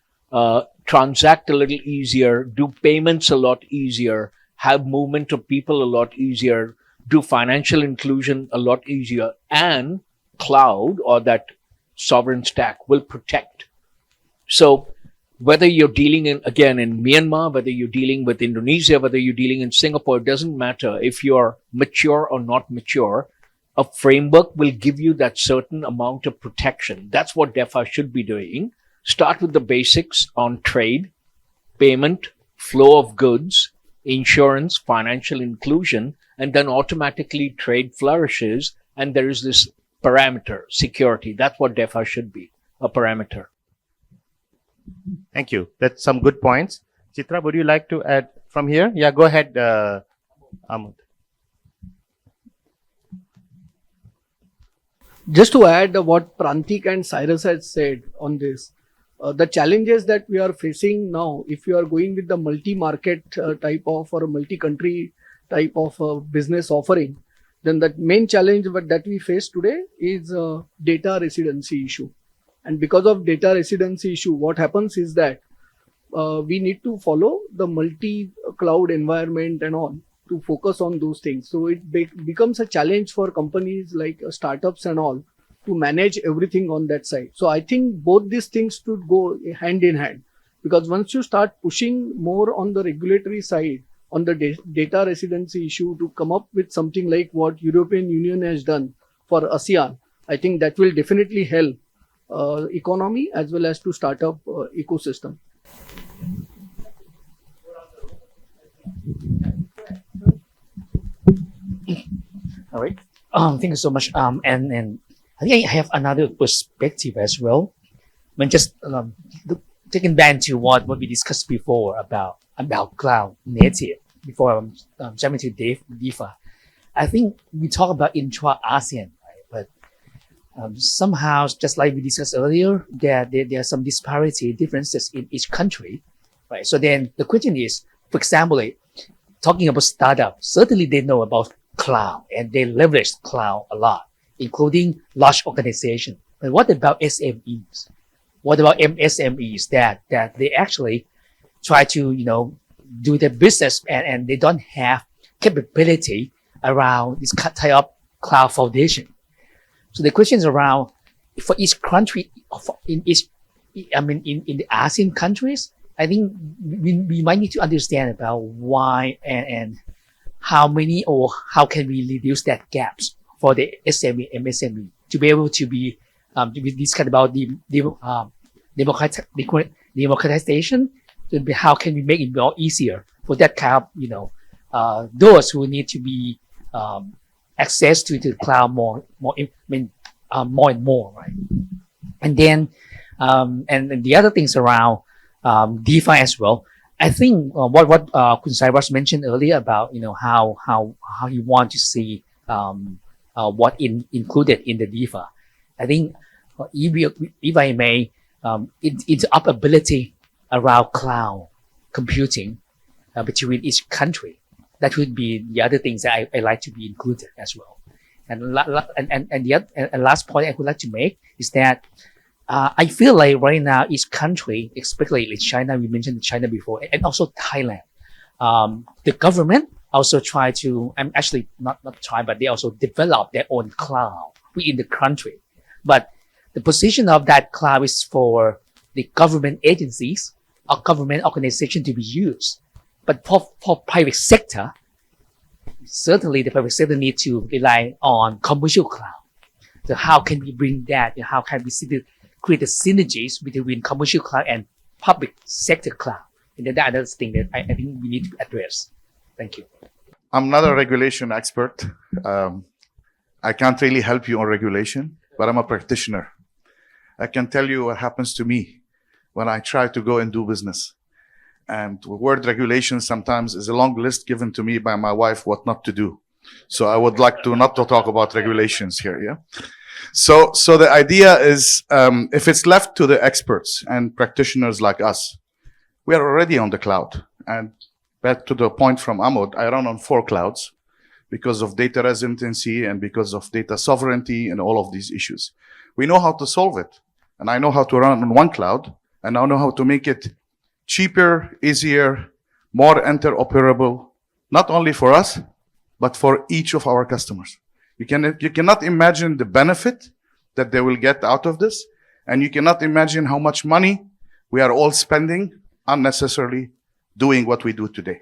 transact a little easier, do payments a lot easier, have movement of people a lot easier, do financial inclusion a lot easier, and cloud or that sovereign stack will protect. So whether you're dealing in Myanmar, whether you're dealing with Indonesia, whether you're dealing in Singapore, it doesn't matter if you're mature or not mature. A framework will give you that certain amount of protection. That's what DEFA should be doing. Start with the basics on trade, payment, flow of goods, insurance, financial inclusion, and then automatically trade flourishes. And there is this parameter, security. That's what DEFA should be, a parameter. Thank you. That's some good points. Chitra, would you like to add from here? Yeah, go ahead, Ahmed. Just to add what Prantik and Cyrus had said on this, the challenges that we are facing now, if you are going with the multi-market type of or a multi-country type of business offering, then the main challenge that we face today is data residency issue. And because of data residency issue, what happens is that we need to follow the multi-cloud environment and all to focus on those things. So it becomes a challenge for companies like startups and all to manage everything on that side. So I think both these things should go hand in hand, because once you start pushing more on the regulatory side, on the data residency issue to come up with something like what European Union has done for ASEAN, I think that will definitely help economy as well as to startup ecosystem. All right. Thank you so much. And I think I have another perspective as well. When just taking back to what we discussed before about cloud native before jumping to DEFA, I think we talk about intra-ASEAN, right? But somehow, just like we discussed earlier, there are some disparity differences in each country, right? So then the question is, for example, talking about startups, certainly they know about cloud and they leverage cloud a lot, including large organizations. But what about SMEs? What about MSMEs that they actually try to, do their business and they don't have capability around this type of cloud foundation? So the question is around, for each country, in the ASEAN countries, I think we might need to understand about why and how many or how can we reduce that gaps for the SME, MSME to be able to be discuss about the democratization. To be how can we make it more easier for that kind of those who need to be access to the cloud more and more, right? And then and the other things around DeFi as well. I think what Kun Cyrus mentioned earlier about how you want to see what included in the DeFi. I think if I may, it's up ability around cloud computing between each country. That would be the other things that I like to be included as well. And the last point I would like to make is that I feel like right now each country, especially like China, we mentioned China before, and also Thailand, the government also try to, I'm actually not try, but they also develop their own cloud within the country. But the position of that cloud is for the government agencies or government organization to be used. But for private sector, certainly the private sector need to rely on commercial cloud. So how can we bring that? How can we create the synergies between commercial cloud and public sector cloud? And then that other thing that I think we need to address. Thank you. I'm not a regulation expert. I can't really help you on regulation, but I'm a practitioner. I can tell you what happens to me when I try to go and do business. And the word regulation sometimes is a long list given to me by my wife what not to do. So I would like to not to talk about regulations here, yeah? So the idea is, if it's left to the experts and practitioners like us, we are already on the cloud. And back to the point from Ahmed, I run on 4 clouds because of data residency and because of data sovereignty and all of these issues. We know how to solve it. And I know how to run on one cloud, and I know how to make it cheaper, easier, more interoperable, not only for us, but for each of our customers. You cannot imagine the benefit that they will get out of this, and you cannot imagine how much money we are all spending unnecessarily doing what we do today.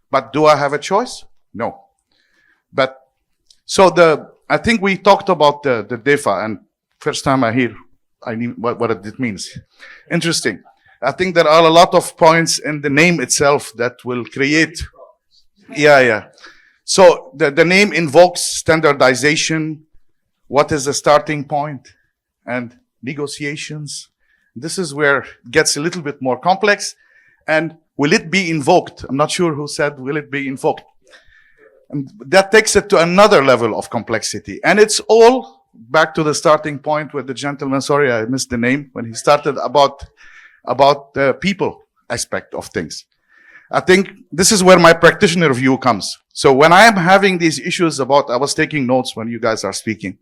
But do I have a choice? No. But so I think we talked about the DEFA, and first time I hear what it means. Interesting. I think there are a lot of points in the name itself that will create. Yeah. So the name invokes standardization. What is the starting point? And negotiations. This is where it gets a little bit more complex. And will it be invoked? I'm not sure who said, will it be invoked? And that takes it to another level of complexity. And it's all back to the starting point with the gentleman, sorry, I missed the name, when he started about the people aspect of things. I think this is where my practitioner view comes. So when I am having these issues I was taking notes when you guys are speaking.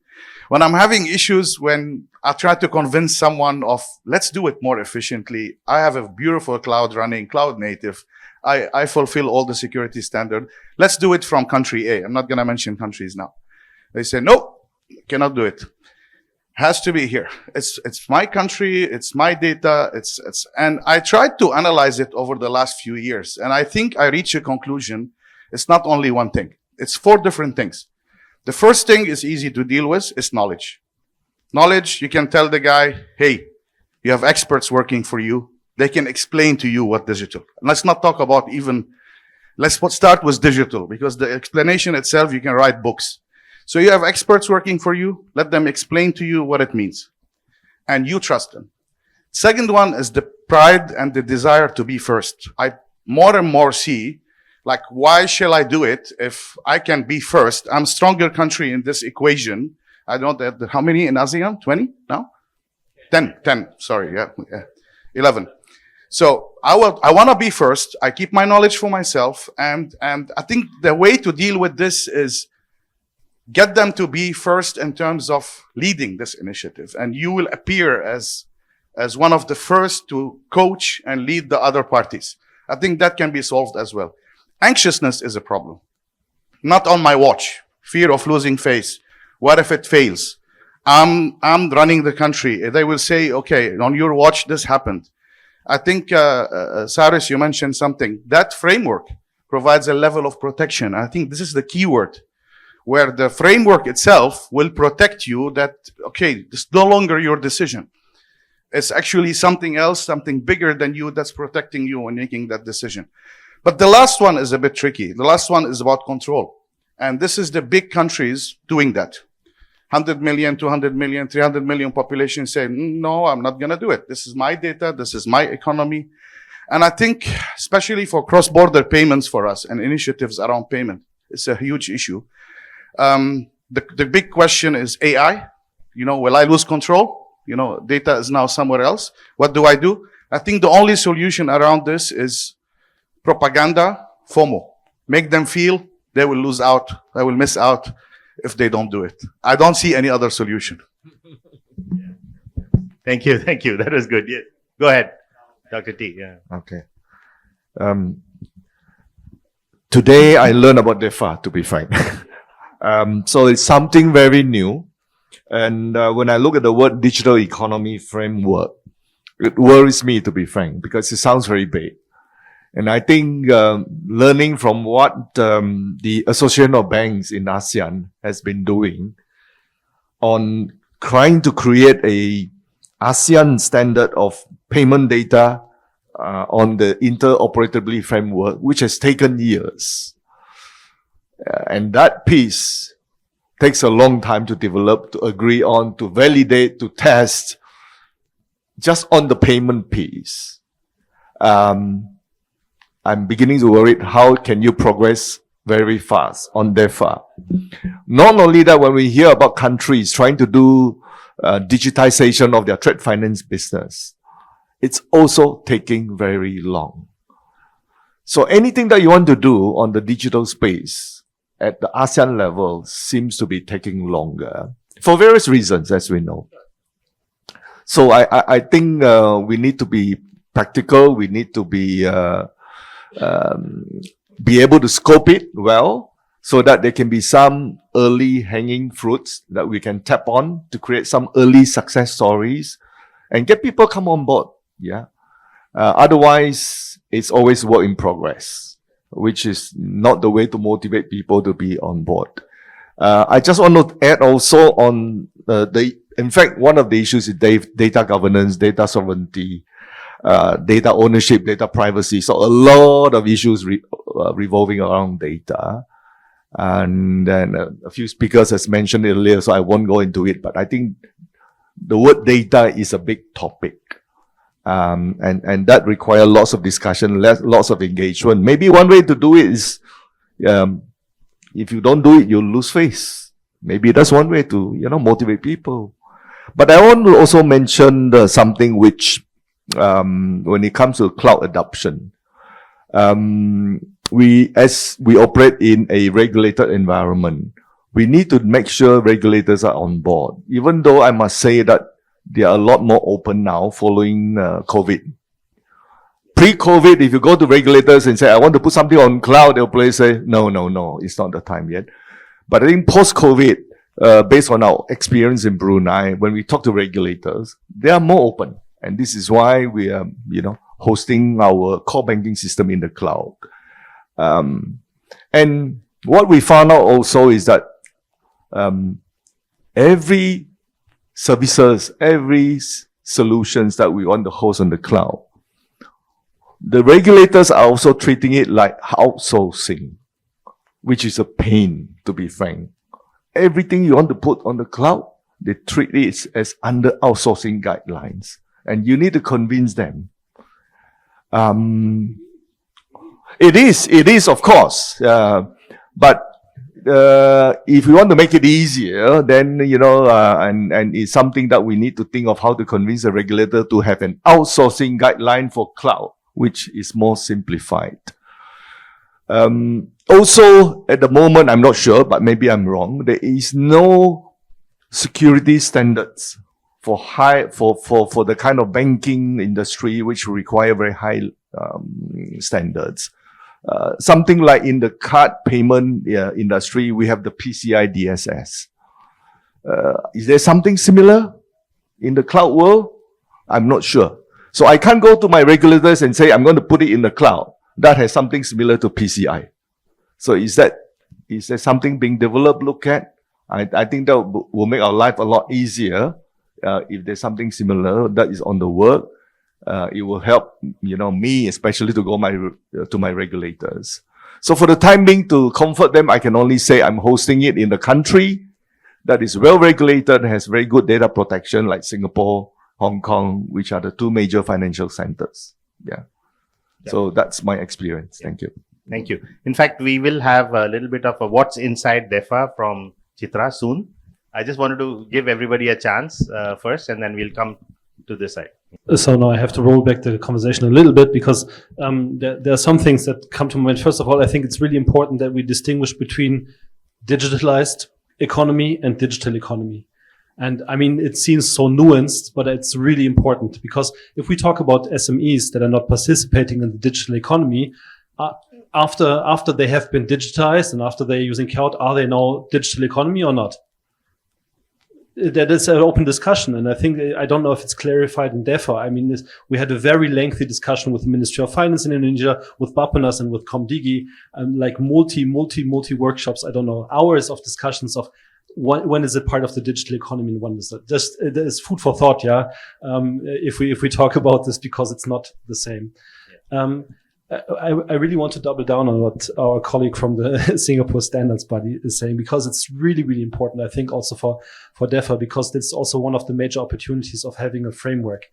When I'm having issues, when I try to convince someone of, let's do it more efficiently. I have a beautiful cloud running, cloud native. I fulfill all the security standard. Let's do it from country A. I'm not going to mention countries now. They say, no, cannot do it. Has to be here. It's my country. It's my data. And I tried to analyze it over the last few years. And I think I reached a conclusion. It's not only one thing. It's 4 different things. The first thing is easy to deal with, is knowledge. Knowledge, you can tell the guy, hey, you have experts working for you. They can explain to you what digital. And let's not talk about let's start with digital, because the explanation itself, you can write books. So you have experts working for you. Let them explain to you what it means. And you trust them. Second one is the pride and the desire to be first. I more and more see, like, why shall I do it if I can be first? I'm a stronger country in this equation. I don't know how many in ASEAN? 20 now? 10, sorry, yeah. 11. So I want to be first. I keep my knowledge for myself. And I think the way to deal with this is get them to be first in terms of leading this initiative. And you will appear as one of the first to coach and lead the other parties. I think that can be solved as well. Anxiousness is a problem. Not on my watch. Fear of losing face. What if it fails? I'm running the country. They will say, okay, on your watch, this happened. I think, Cyrus, you mentioned something. That framework provides a level of protection. I think this is the key word, where the framework itself will protect you that, okay, it's no longer your decision. It's actually something else, something bigger than you that's protecting you when making that decision. But the last one is a bit tricky. The last one is about control. And this is the big countries doing that. 100 million, 200 million, 300 million population say, no, I'm not going to do it. This is my data. This is my economy. And I think, especially for cross-border payments for us and initiatives around payment, it's a huge issue. The big question is AI. Will I lose control? Data is now somewhere else. What do? I think the only solution around this is propaganda, FOMO. Make them feel they will lose out, they will miss out if they don't do it. I don't see any other solution. Thank you. That was good. Yeah. Go ahead, Dr. T. Yeah. Okay. Today I learned about DEFA, to be frank. So it's something very new. And when I look at the word digital economy framework, it worries me, to be frank, because it sounds very big. And I think learning from what the Association of Banks in ASEAN has been doing on trying to create a ASEAN standard of payment data on the interoperability framework, which has taken years. And that piece takes a long time to develop, to agree on, to validate, to test, just on the payment piece. I'm beginning to worry how can you progress very fast on DEFA. Not only that, when we hear about countries trying to do digitization of their trade finance business, it's also taking very long. So anything that you want to do on the digital space at the ASEAN level seems to be taking longer for various reasons, as we know. So I think we need to be practical. We need to be able to scope it well so that there can be some early hanging fruits that we can tap on to create some early success stories and get people come on board. Yeah. Otherwise, it's always work in progress, which is not the way to motivate people to be on board. I just want to add also on in fact, one of the issues is data governance, data sovereignty, data ownership, data privacy. So a lot of issues revolving around data. And then a few speakers has mentioned it earlier, so I won't go into it. But I think the word data is a big topic. And that requires lots of discussion, lots of engagement. Maybe one way to do it is, if you don't do it, you'll lose face. Maybe that's one way to, motivate people. But I want to also mention something which, when it comes to cloud adoption, as we operate in a regulated environment, we need to make sure regulators are on board. Even though I must say that they are a lot more open now following COVID. Pre-COVID, if you go to regulators and say, I want to put something on cloud, they'll probably say, no, it's not the time yet. But I think post-COVID, based on our experience in Brunei, when we talk to regulators, they are more open. And this is why we are, hosting our core banking system in the cloud. And what we found out also is that every services, every solutions that we want to host on the cloud, the regulators are also treating it like outsourcing, which is a pain, to be frank. Everything you want to put on the cloud, they treat it as under outsourcing guidelines. And you need to convince them. It is, of course. But if we want to make it easier, then, and it's something that we need to think of how to convince the regulator to have an outsourcing guideline for cloud, which is more simplified. Also, at the moment, I'm not sure, but maybe I'm wrong, there is no security standards for the kind of banking industry which require very high standards. Something like in the card payment industry, we have the PCI DSS. Is there something similar in the cloud world? I'm not sure. So I can't go to my regulators and say, I'm going to put it in the cloud. That has something similar to PCI. So is there something being developed, look at? I think that will make our life a lot easier. If there's something similar that is on the work, it will help, me especially to go to my regulators. So for the time being, to comfort them, I can only say I'm hosting it in the country that is well regulated, has very good data protection, like Singapore, Hong Kong, which are the two major financial centers. Yeah. So that's my experience. Thank you. Thank you. In fact, we will have a little bit of a what's inside DEFA from Chitra soon. I just wanted to give everybody a chance first, and then we'll come to this side. So now I have to roll back the conversation a little bit because there are some things that come to mind. First of all, I think it's really important that we distinguish between digitalized economy and digital economy. And I mean, it seems so nuanced, but it's really important because if we talk about SMEs that are not participating in the digital economy, after they have been digitized and after they're using cloud, are they now digital economy or not? That is an open discussion, and I don't know if it's clarified in DEFA. I mean, we had a very lengthy discussion with the Ministry of Finance in Indonesia, with Bappenas and with Komdigi, like multi workshops. I don't know, hours of discussions of when is it part of the digital economy and when is it? Just it is food for thought, yeah. If we talk about this because it's not the same. I really want to double down on what our colleague from the Singapore Standards Body is saying, because it's really, really important, I think, also for DEFA, because it's also one of the major opportunities of having a framework.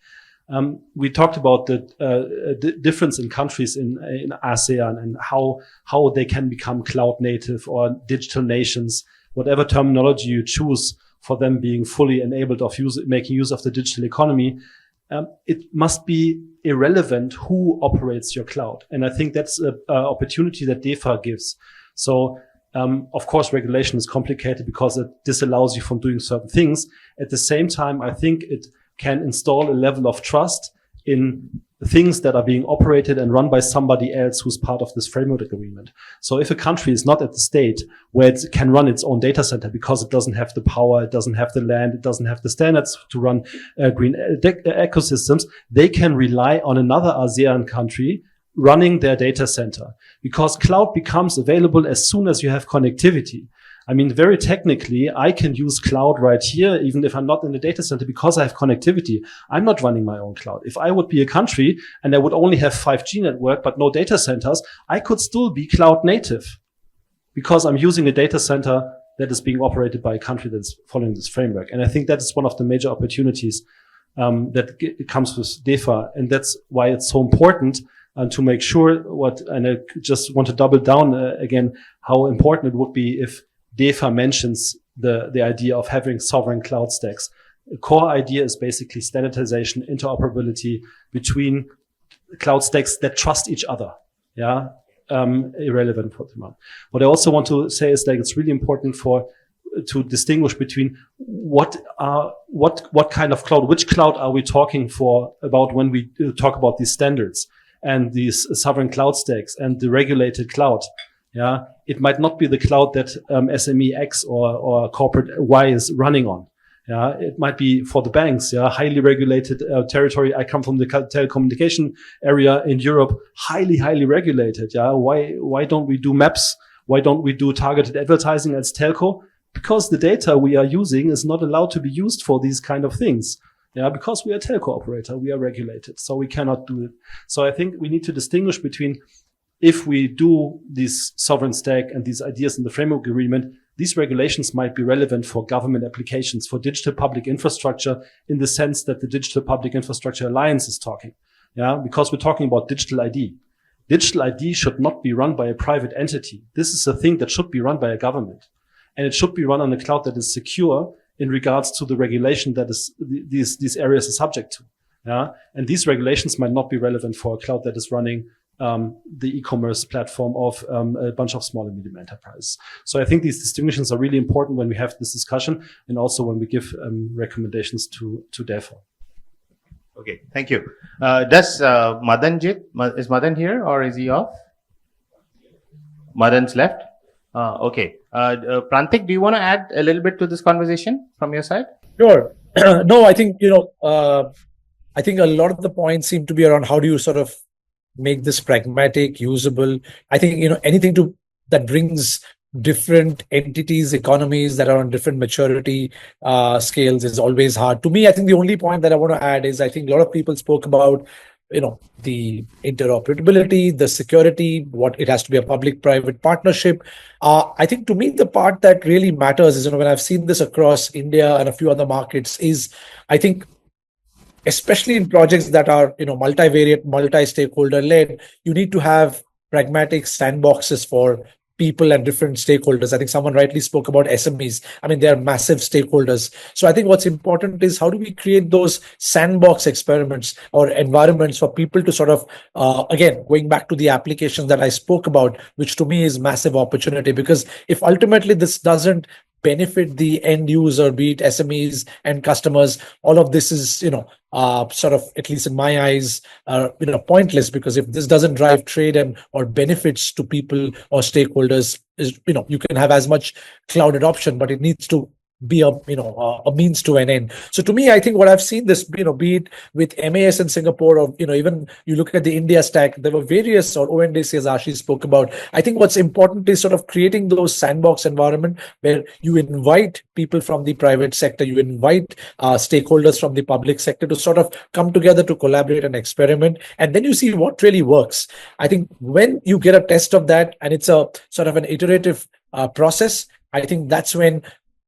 We talked about the difference in countries in ASEAN and how they can become cloud native or digital nations, whatever terminology you choose for them being fully enabled of making use of the digital economy. It must be irrelevant who operates your cloud. And I think that's an opportunity that DEFA gives. So, of course, regulation is complicated because it disallows you from doing certain things. At the same time, I think it can install a level of trust in things that are being operated and run by somebody else who's part of this framework agreement. So if a country is not at the state where it can run its own data center because it doesn't have the power, it doesn't have the land, it doesn't have the standards to run green ecosystems, they can rely on another ASEAN country running their data center, because cloud becomes available as soon as you have connectivity. I mean, very technically, I can use cloud right here, even if I'm not in the data center, because I have connectivity. I'm not running my own cloud. If I would be a country and I would only have 5G network, but no data centers, I could still be cloud native because I'm using a data center that is being operated by a country that's following this framework. And I think that is one of the major opportunities that comes with DEFA. And that's why it's so important to make sure and I just want to double down again, how important it would be if DEFA mentions the idea of having sovereign cloud stacks. The core idea is basically standardization, interoperability between cloud stacks that trust each other. Yeah, irrelevant for demand. What I also want to say is that it's really important to distinguish between what kind of cloud, which cloud are we talking about when we talk about these standards and these sovereign cloud stacks and the regulated cloud. Yeah, it might not be the cloud that SME X or corporate Y is running on. Yeah, it might be for the banks. Yeah, highly regulated territory. I come from the telecommunication area in Europe, highly regulated. Yeah, why don't we do maps? Why don't we do targeted advertising as telco? Because the data we are using is not allowed to be used for these kind of things. Yeah, because we are a telco operator, we are regulated, so we cannot do it. So I think we need to distinguish between, if we do this sovereign stack and these ideas in the framework agreement, these regulations might be relevant for government applications, for digital public infrastructure, in the sense that the Digital Public Infrastructure Alliance is talking. Yeah, because we're talking about digital ID. Digital ID should not be run by a private entity. This is a thing that should be run by a government. And it should be run on a cloud that is secure in regards to the regulation that is these areas are subject to. Yeah, and these regulations might not be relevant for a cloud that is running the e-commerce platform of a bunch of small and medium enterprises. So I think these distinctions are really important when we have this discussion, and also when we give recommendations to DEFA. Okay, thank you. Does is Madan here, or is he off? Madan's left. Okay. Prantik, do you want to add a little bit to this conversation from your side? Sure. No, I think, I think a lot of the points seem to be around how do you sort of make this pragmatic, usable. I think, anything that brings different entities, economies that are on different maturity scales is always hard. To me, I think the only point that I want to add is, I think a lot of people spoke about, the interoperability, the security, what it has to be a public-private partnership. I think to me, the part that really matters is, when I've seen this across India and a few other markets is, I think, especially in projects that are, multivariate, multi-stakeholder led, you need to have pragmatic sandboxes for people and different stakeholders. I think someone rightly spoke about SMEs. I mean, they are massive stakeholders. So I think what's important is, how do we create those sandbox experiments or environments for people to sort of, again, going back to the applications that I spoke about, which to me is massive opportunity, because if ultimately this doesn't benefit the end user, be it SMEs and customers, all of this is, sort of, at least in my eyes, pointless, because if this doesn't drive trade or benefits to people or stakeholders, you can have as much cloud adoption, but it needs to be a means to an end. So to me, I think what I've seen this, be it with MAS in Singapore, or, even you look at the India stack, there were various, or ONDC, as Ashi spoke about. I think what's important is sort of creating those sandbox environment where you invite people from the private sector, you invite stakeholders from the public sector to sort of come together to collaborate and experiment. And then you see what really works. I think when you get a test of that, and it's a sort of an iterative process, I think that's when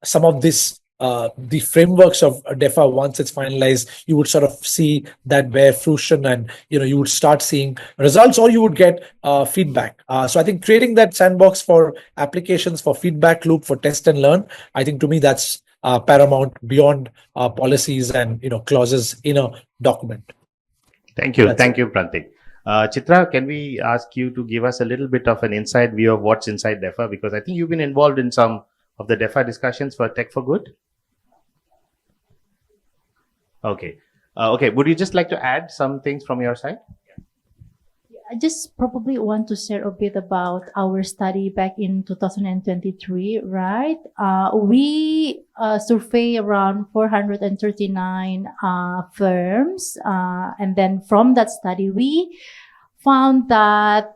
some of this the frameworks of DEFA, once it's finalized, you would sort of see that bear fruition, and you would start seeing results, or you would get feedback. So I think creating that sandbox for applications, for feedback loop, for test and learn, I think to me that's paramount beyond policies and clauses in a document. Thank you, Prantik. Chitra, can we ask you to give us a little bit of an inside view of what's inside DEFA? Because I think you've been involved in some of the DEFA discussions for Tech for Good. Okay. Okay. Would you just like to add some things from your side? I just probably want to share a bit about our study back in 2023, right? We survey around 439 firms. And then from that study, we found that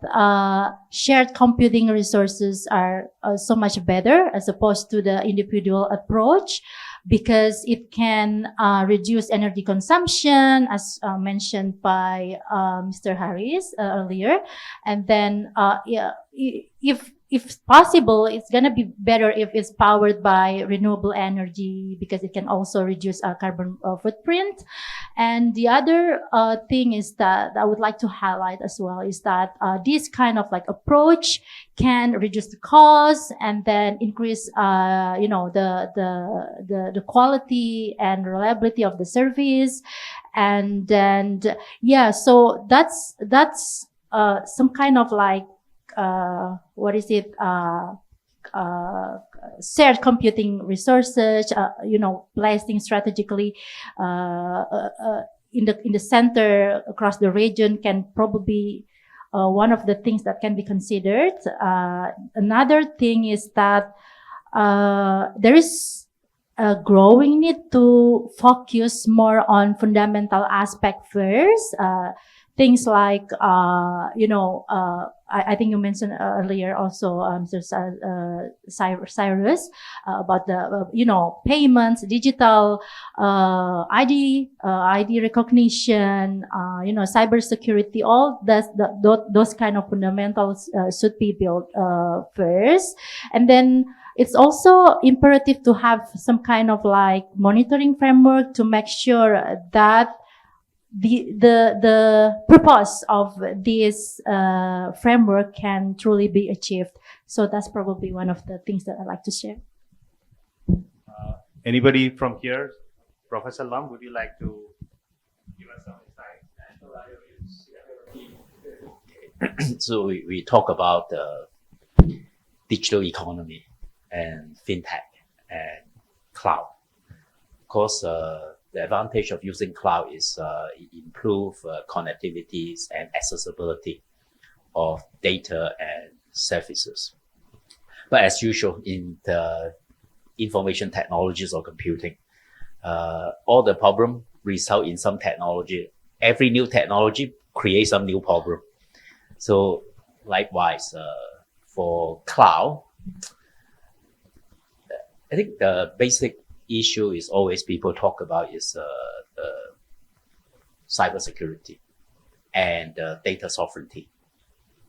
shared computing resources are so much better as opposed to the individual approach, because it can reduce energy consumption, as mentioned by Mr. Harris earlier. And then, if possible, it's going to be better if it's powered by renewable energy, because it can also reduce our carbon footprint. And the other thing is that I would like to highlight as well is that this kind of like approach can reduce the cost and then increase, the quality and reliability of the service. And then, yeah, so that's some kind of like, shared computing resources, placing strategically in the center across the region can probably one of the things that can be considered. Another thing is that there is a growing need to focus more on fundamental aspect first. Things like, I think you mentioned earlier also, Mr. Cyrus, about the, payments, digital ID recognition, cybersecurity, all those kind of fundamentals should be built first. And then it's also imperative to have some kind of like monitoring framework to make sure that the purpose of this framework can truly be achieved. So that's probably one of the things that I'd like to share. Anybody from here? Professor Lam, would you like to give us some insight? So we talk about digital economy and fintech and cloud. Of course, the advantage of using cloud is it improve connectivities and accessibility of data and services. But as usual in the information technologies or computing, all the problem result in some technology. Every new technology creates some new problem. So likewise, for cloud, I think the basic issue is always people talk about is cybersecurity and data sovereignty.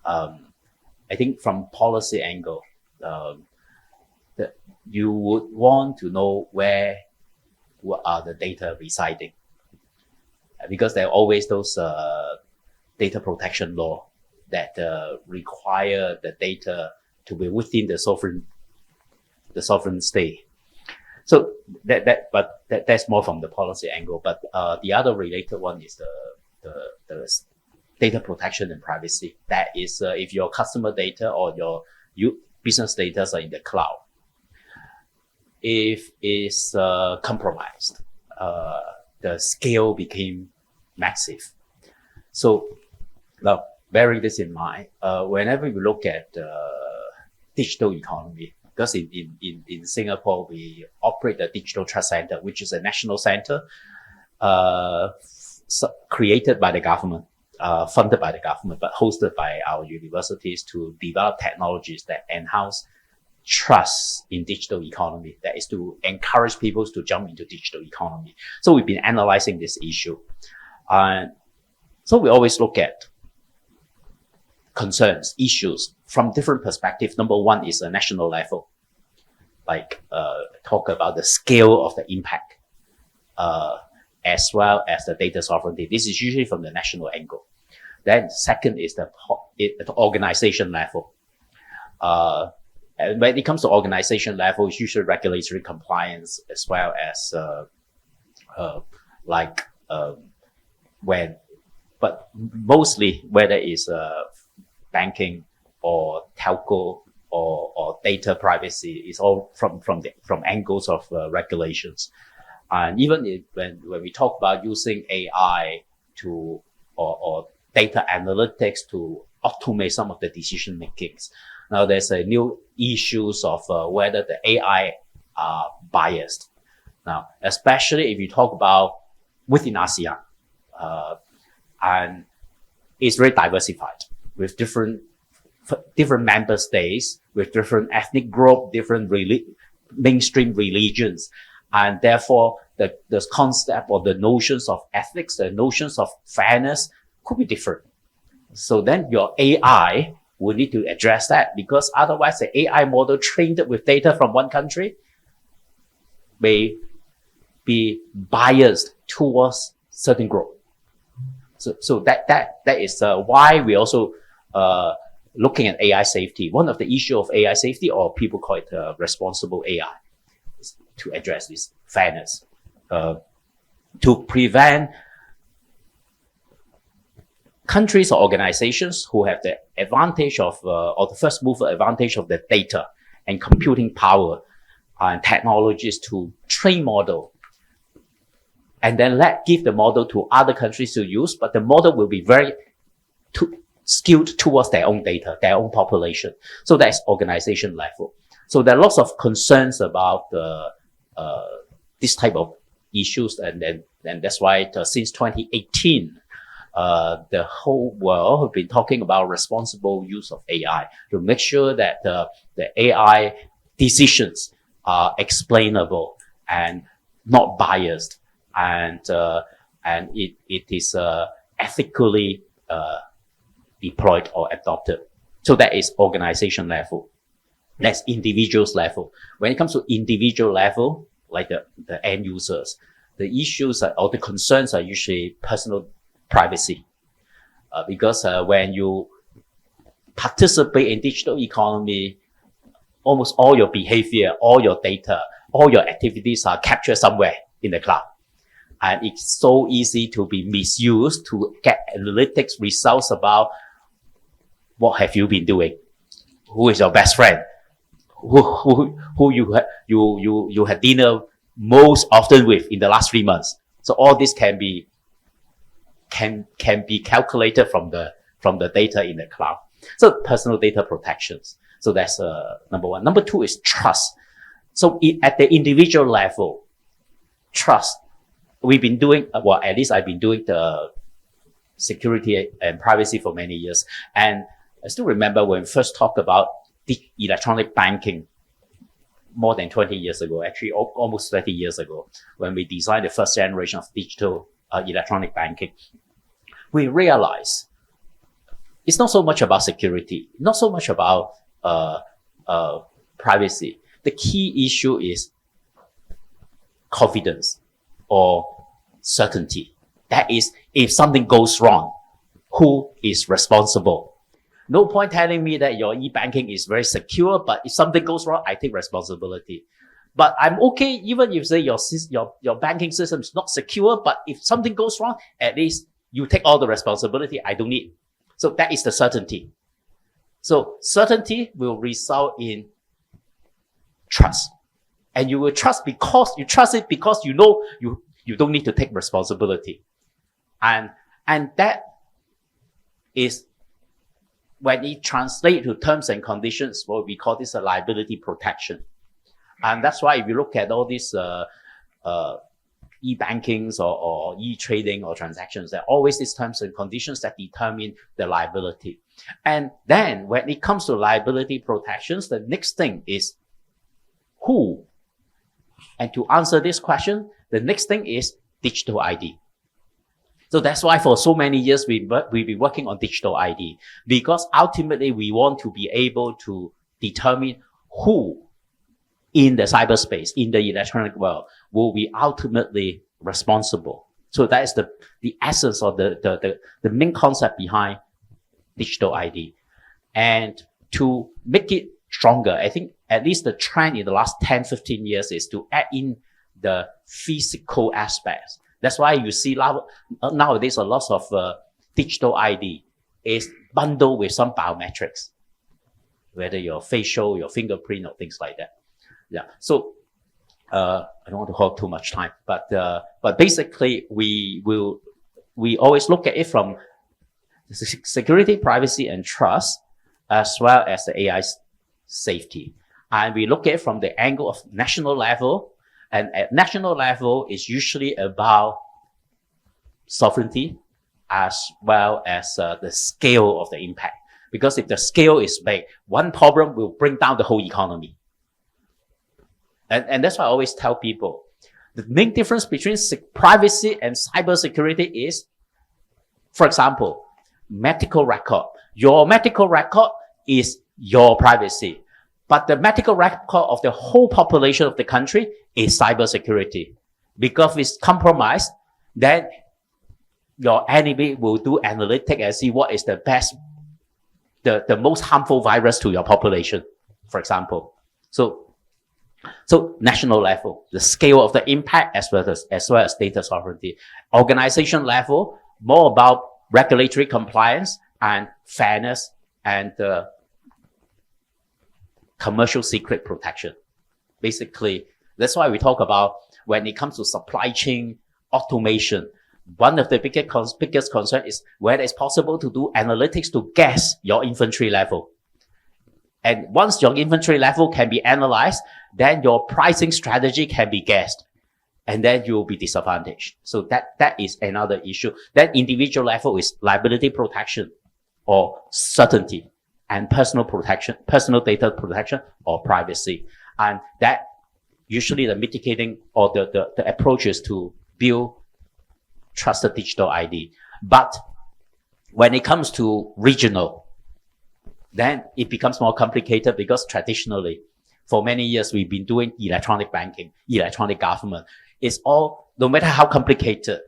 I think from policy angle, that you would want to know where are the data residing, because there are always those data protection law that require the data to be within the sovereign state. So that's more from the policy angle. But the other related one is the data protection and privacy. That is, if your customer data or your business data are in the cloud, if it's compromised, the scale became massive. So now, bearing this in mind, whenever we look at digital economy, because in Singapore, we operate the Digital Trust Center, which is a national center created by the government, funded by the government, but hosted by our universities to develop technologies that enhance trust in digital economy. That is to encourage people to jump into digital economy. So we've been analyzing this issue. So we always look at concerns, issues from different perspectives. Number one is a national level. talk about the scale of the impact, as well as the data sovereignty. This is usually from the national angle. Then second is the organization level. And when it comes to organization level, it's usually regulatory compliance as well as but mostly whether it's banking or telco or data privacy, is all from angles of regulations. And even when we talk about using AI to or data analytics to automate some of the decision makings, now there's a new issues of whether the AI are biased. Now, especially if you talk about within ASEAN, and it's very diversified with different member states, with different ethnic group, different mainstream religions, and therefore the concept or the notions of ethics, the notions of fairness could be different. So then your AI will need to address that, because otherwise the AI model trained with data from one country may be biased towards certain group. So that is why we also looking at AI safety. One of the issue of AI safety, or people call it responsible AI, is to address this fairness, to prevent countries or organizations who have the advantage of or the first mover advantage of the data and computing power and technologies to train model, and then give the model to other countries to use, but the model will be very skewed towards their own data, their own population. So that's organization level. So there are lots of concerns about this type of issues, and that's why since 2018, the whole world have been talking about responsible use of AI to make sure that the AI decisions are explainable and not biased, and it is ethically deployed or adopted. So that is organization level. That's individuals level. When it comes to individual level, like the end users, the issues or the concerns are usually personal privacy, because when you participate in digital economy, almost all your behavior, all your data, all your activities are captured somewhere in the cloud. And it's so easy to be misused to get analytics results about what have you been doing, who is your best friend, who you had dinner most often with in the last 3 months. So all this can be calculated from the data in the cloud. So personal data protections. So that's number one. Number two is trust. So at the individual level, trust. We've been doing, well, at least I've been doing the security and privacy for many years. And I still remember when we first talked about the electronic banking more than 20 years ago, actually almost 30 years ago, when we designed the first generation of digital electronic banking. We realized it's not so much about security, not so much about privacy. The key issue is confidence or certainty. That is, if something goes wrong, who is responsible? No point telling me that your e-banking is very secure, but if something goes wrong, I take responsibility. But I'm okay even if say your banking system is not secure, but if something goes wrong, at least you take all the responsibility. I don't need. So that is the certainty. So certainty will result in trust. And you will trust because you trust it because you know you don't need to take responsibility. And that is when it translates to terms and conditions, what we call this a liability protection. And that's why if you look at all these e-bankings or e-trading or transactions, there are always these terms and conditions that determine the liability. And then when it comes to liability protections, the next thing is who? And to answer this question, the next thing is digital ID. So that's why for so many years we've been working on digital ID, because ultimately we want to be able to determine who in the cyberspace, in the electronic world, will be ultimately responsible. So that is the essence of the main concept behind digital ID. And to make it stronger, I think at least the trend in the last 10, 15 years is to add in the physical aspects. That's why you see nowadays a lot of digital ID is bundled with some biometrics, whether your facial, your fingerprint, or things like that. Yeah. So I don't want to hold too much time, but basically we always look at it from security, privacy, and trust, as well as the AI safety. And we look at it from the angle of national level. And at national level, it's usually about sovereignty as well as the scale of the impact. Because if the scale is big, one problem will bring down the whole economy. And that's why I always tell people, the main difference between privacy and cybersecurity is, for example, medical record. Your medical record is your privacy. But the medical record of the whole population of the country is cybersecurity. Because if it's compromised, then your enemy will do analytics and see what is the best, the most harmful virus to your population, for example. So national level, the scale of the impact as well as data sovereignty. Organization level, more about regulatory compliance and fairness and commercial secret protection. Basically, that's why we talk about when it comes to supply chain automation, one of the biggest concern is whether it's possible to do analytics to guess your inventory level. And once your inventory level can be analyzed, then your pricing strategy can be guessed. And then you will be disadvantaged. So that is another issue. Then individual level is liability protection or certainty and personal protection, personal data protection or privacy. And that usually the mitigating or the approach is to build trusted digital ID. But when it comes to regional, then it becomes more complicated because traditionally, for many years, we've been doing electronic banking, electronic government. It's all, no matter how complicated,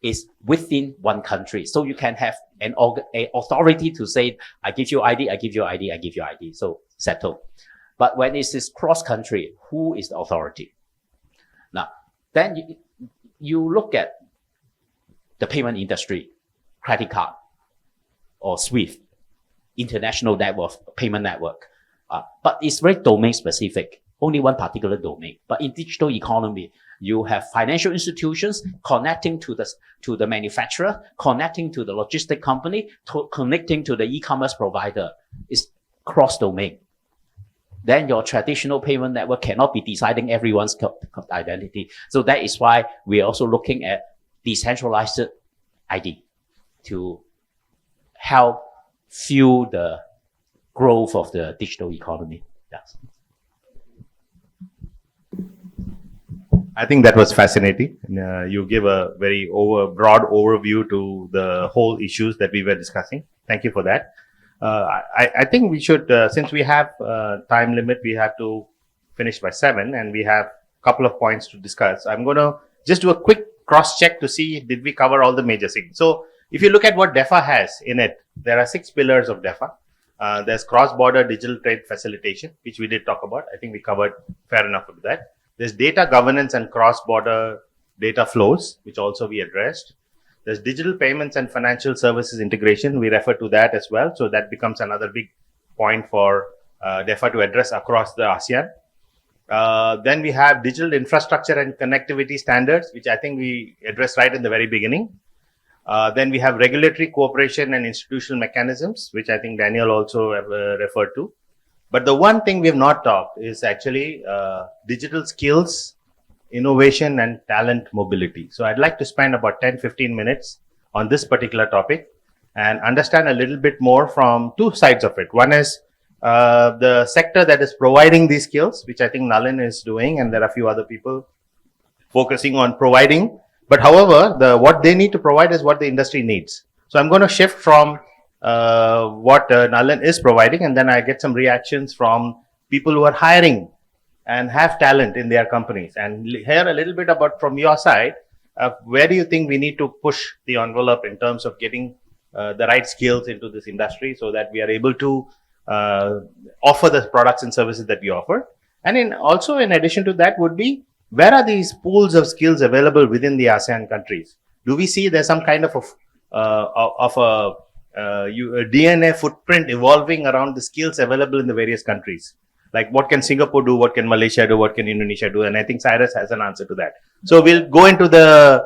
is within one country. So you can have an authority to say, I give you ID, I give you ID, I give you ID. So settle. But when it is cross-country, who is the authority? Now, then you look at the payment industry, credit card or SWIFT, international network, payment network. But it's very domain specific, only one particular domain. But in digital economy, you have financial institutions connecting to the manufacturer, connecting to the logistic company, connecting to the e-commerce provider. It's cross-domain. Then your traditional payment network cannot be deciding everyone's identity. So that is why we're also looking at decentralized ID to help fuel the growth of the digital economy. Yes. I think that was fascinating. You give a very broad overview to the whole issues that we were discussing. Thank you for that. I think we should, since we have time limit, we have to finish by 7 and we have a couple of points to discuss. I'm going to just do a quick cross check to see did we cover all the major things. So if you look at what DEFA has in it, there are 6 pillars of DEFA. There's cross-border digital trade facilitation, which we did talk about. I think we covered fair enough of that. There's data governance and cross-border data flows, which also we addressed. There's digital payments and financial services integration. We refer to that as well. So that becomes another big point for DEFA to address across the ASEAN. Then we have digital infrastructure and connectivity standards, which I think we addressed right in the very beginning. Then we have regulatory cooperation and institutional mechanisms, which I think Daniel also referred to. But the one thing we have not talked is actually digital skills, innovation, and talent mobility. So I'd like to spend about 10-15 minutes on this particular topic and understand a little bit more from 2 sides of it. One is the sector that is providing these skills, which I think Nalin is doing, and there are a few other people focusing on providing. But however, what they need to provide is what the industry needs. So I'm going to shift from what Nalin is providing, and then I get some reactions from people who are hiring and have talent in their companies. And hear a little bit about from your side, where do you think we need to push the envelope in terms of getting the right skills into this industry so that we are able to offer the products and services that we offer? And also in addition to that would be, where are these pools of skills available within the ASEAN countries? Do we see there's some kind of a DNA footprint evolving around the skills available in the various countries? Like what can Singapore do? What can Malaysia do? What can Indonesia do? And I think Cyrus has an answer to that. So we'll go into the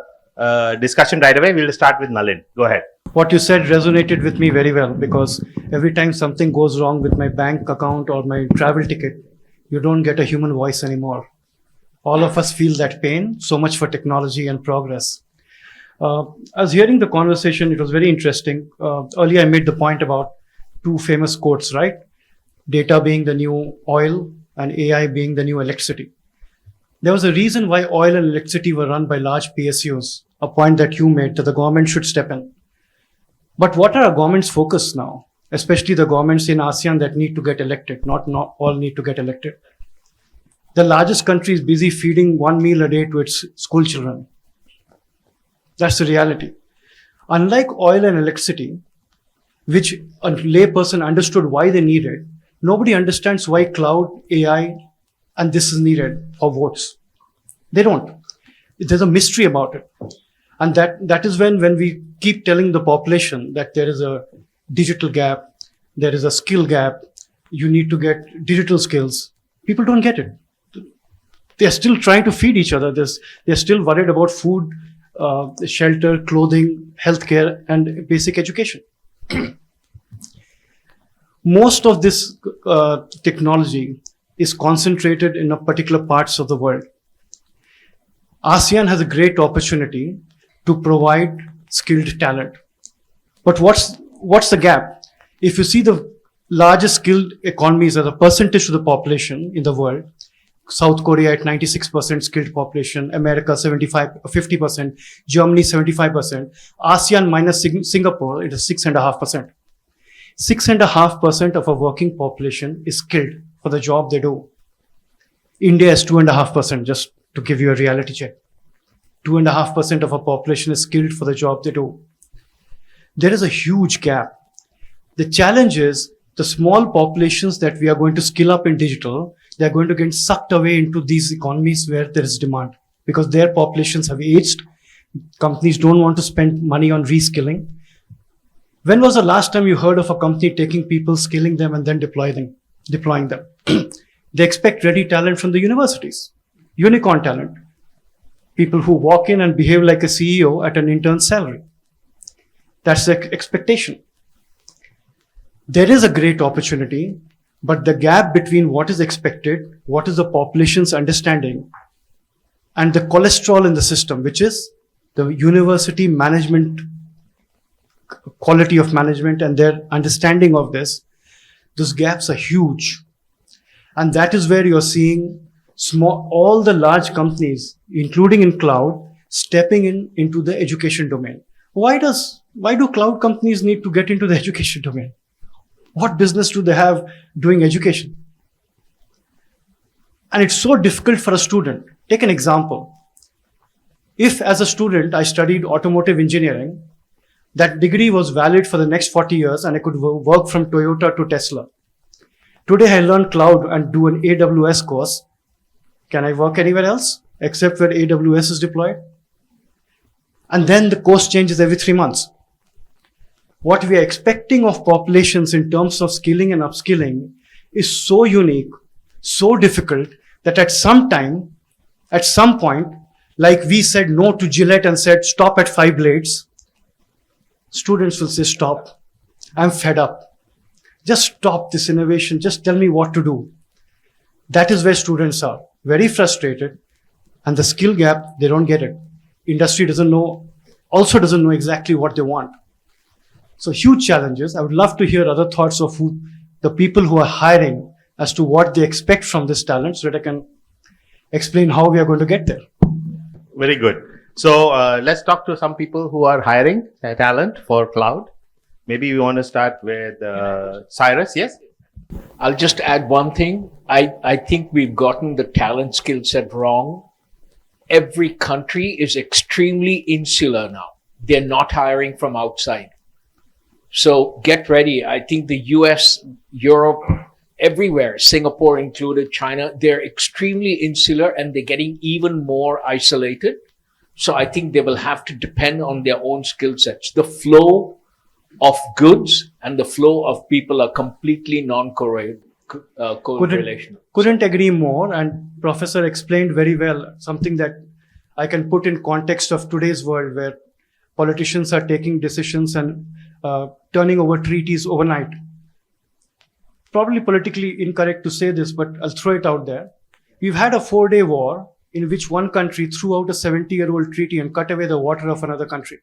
discussion right away. We'll start with Nalin. Go ahead. What you said resonated with me very well, because every time something goes wrong with my bank account or my travel ticket, you don't get a human voice anymore. All of us feel that pain. So much for technology and progress. I was hearing the conversation. It was very interesting. Earlier, I made the point about two famous quotes, right? Data being the new oil and AI being the new electricity. There was a reason why oil and electricity were run by large PSUs, a point that you made, that the government should step in. But what are our government's focus now? Especially the governments in ASEAN that need to get elected, not all need to get elected. The largest country is busy feeding 1 meal a day to its school children. That's the reality. Unlike oil and electricity, which a layperson understood why they needed, nobody understands why cloud, AI, and this is needed for votes. They don't. There's a mystery about it. And that is when we keep telling the population that there is a digital gap, there is a skill gap, you need to get digital skills. People don't get it. They're still trying to feed each other. They're still worried about food, shelter, clothing, healthcare, and basic education. Most of this technology is concentrated in a particular parts of the world. ASEAN has a great opportunity to provide skilled talent. But what's the gap? If you see the largest skilled economies as a percentage of the population in the world, South Korea at 96% skilled population, America 50%, Germany 75%, ASEAN minus Singapore, it is 6.5%. 6.5% of a working population is skilled for the job they do. India is 2.5%, just to give you a reality check. 2.5% of a population is skilled for the job they do. There is a huge gap. The challenge is the small populations that we are going to skill up in digital, they're going to get sucked away into these economies where there is demand because their populations have aged. Companies don't want to spend money on reskilling. When was the last time you heard of a company taking people, skilling them, and then deploying them? They expect ready talent from the universities, unicorn talent, people who walk in and behave like a CEO at an intern salary. That's the expectation. There is a great opportunity, but the gap between what is expected, what is the population's understanding, and the cholesterol in the system, which is the university management, quality of management and their understanding of this, those gaps are huge. And that is where you're seeing all the large companies, including in cloud, stepping into the education domain. Why do cloud companies need to get into the education domain? What business do they have doing education? And it's so difficult for a student. Take an example. If as a student I studied automotive engineering, that degree was valid for the next 40 years and I could work from Toyota to Tesla. Today I learn cloud and do an AWS course. Can I work anywhere else except where AWS is deployed? And then the course changes every 3 months. What we are expecting of populations in terms of skilling and upskilling is so unique, so difficult that at some point, like we said no to Gillette and said stop at 5 blades, students will say stop. I'm fed up. Just stop this innovation. Just tell me what to do. That is where students are. Very frustrated. And the skill gap, they don't get it. Industry doesn't know exactly what they want. So huge challenges. I would love to hear other thoughts of the people who are hiring as to what they expect from this talent so that I can explain how we are going to get there. Very good. So let's talk to some people who are hiring talent for cloud. Maybe we want to start with Cyrus, yes? I'll just add one thing. I think we've gotten the talent skill set wrong. Every country is extremely insular now. They're not hiring from outside. So get ready. I think the US, Europe, everywhere, Singapore included, China, they're extremely insular and they're getting even more isolated. So I think they will have to depend on their own skill sets. The flow of goods and the flow of people are completely non-correlational. Couldn't agree more. And Professor explained very well something that I can put in context of today's world, where politicians are taking decisions and turning over treaties overnight. Probably politically incorrect to say this, but I'll throw it out there. We've had a 4-day war in which one country threw out a 70-year-old treaty and cut away the water of another country.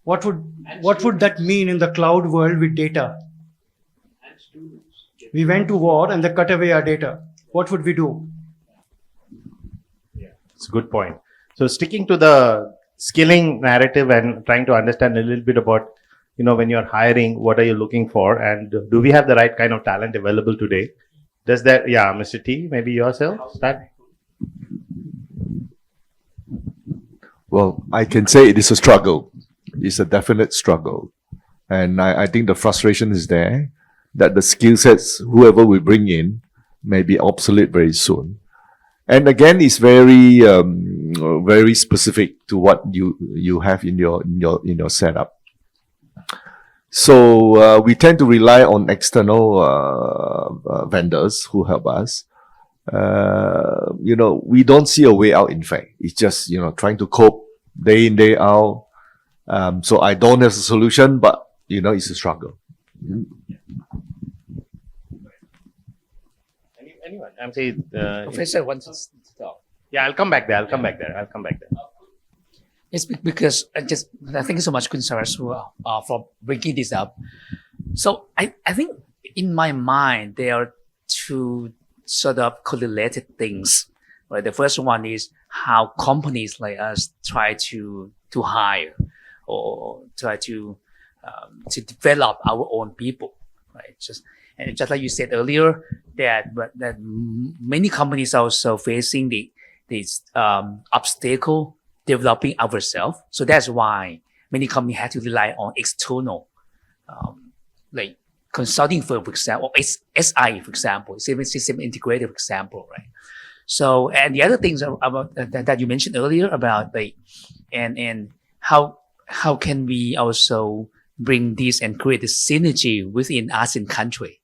What would that mean in the cloud world with data? We went to war and they cut away our data. What would we do? Yeah, it's a good point. So sticking to the skilling narrative and trying to understand a little bit about, when you're hiring, what are you looking for, and do we have the right kind of talent available today? Does that, Mr. T, maybe yourself start? Well, I can say it is a struggle. It's a definite struggle. And I think the frustration is there that the skill sets, whoever we bring in, may be obsolete very soon. And again, it's very, very specific to what you have in your setup. So we tend to rely on external vendors who help us. We don't see a way out. In fact, it's just trying to cope day in, day out. So I don't have a solution, but it's a struggle. Anyone? I'm saying Professor wants to talk. Yeah, I'll come back there. It's because thank you so much, Kun Saraswat, for bringing this up. So I think in my mind, there are two sort of correlated things. Right? The first one is how companies like us try to hire or try to develop our own people. Right? Just like you said earlier, that many companies are also facing this obstacle developing ourselves. So that's why many companies have to rely on external, like consulting firm, for example, or SI, for example, system integrator, for example, right? So, and the other things about that you mentioned earlier about and how can we also bring this and create this synergy within ASEAN country.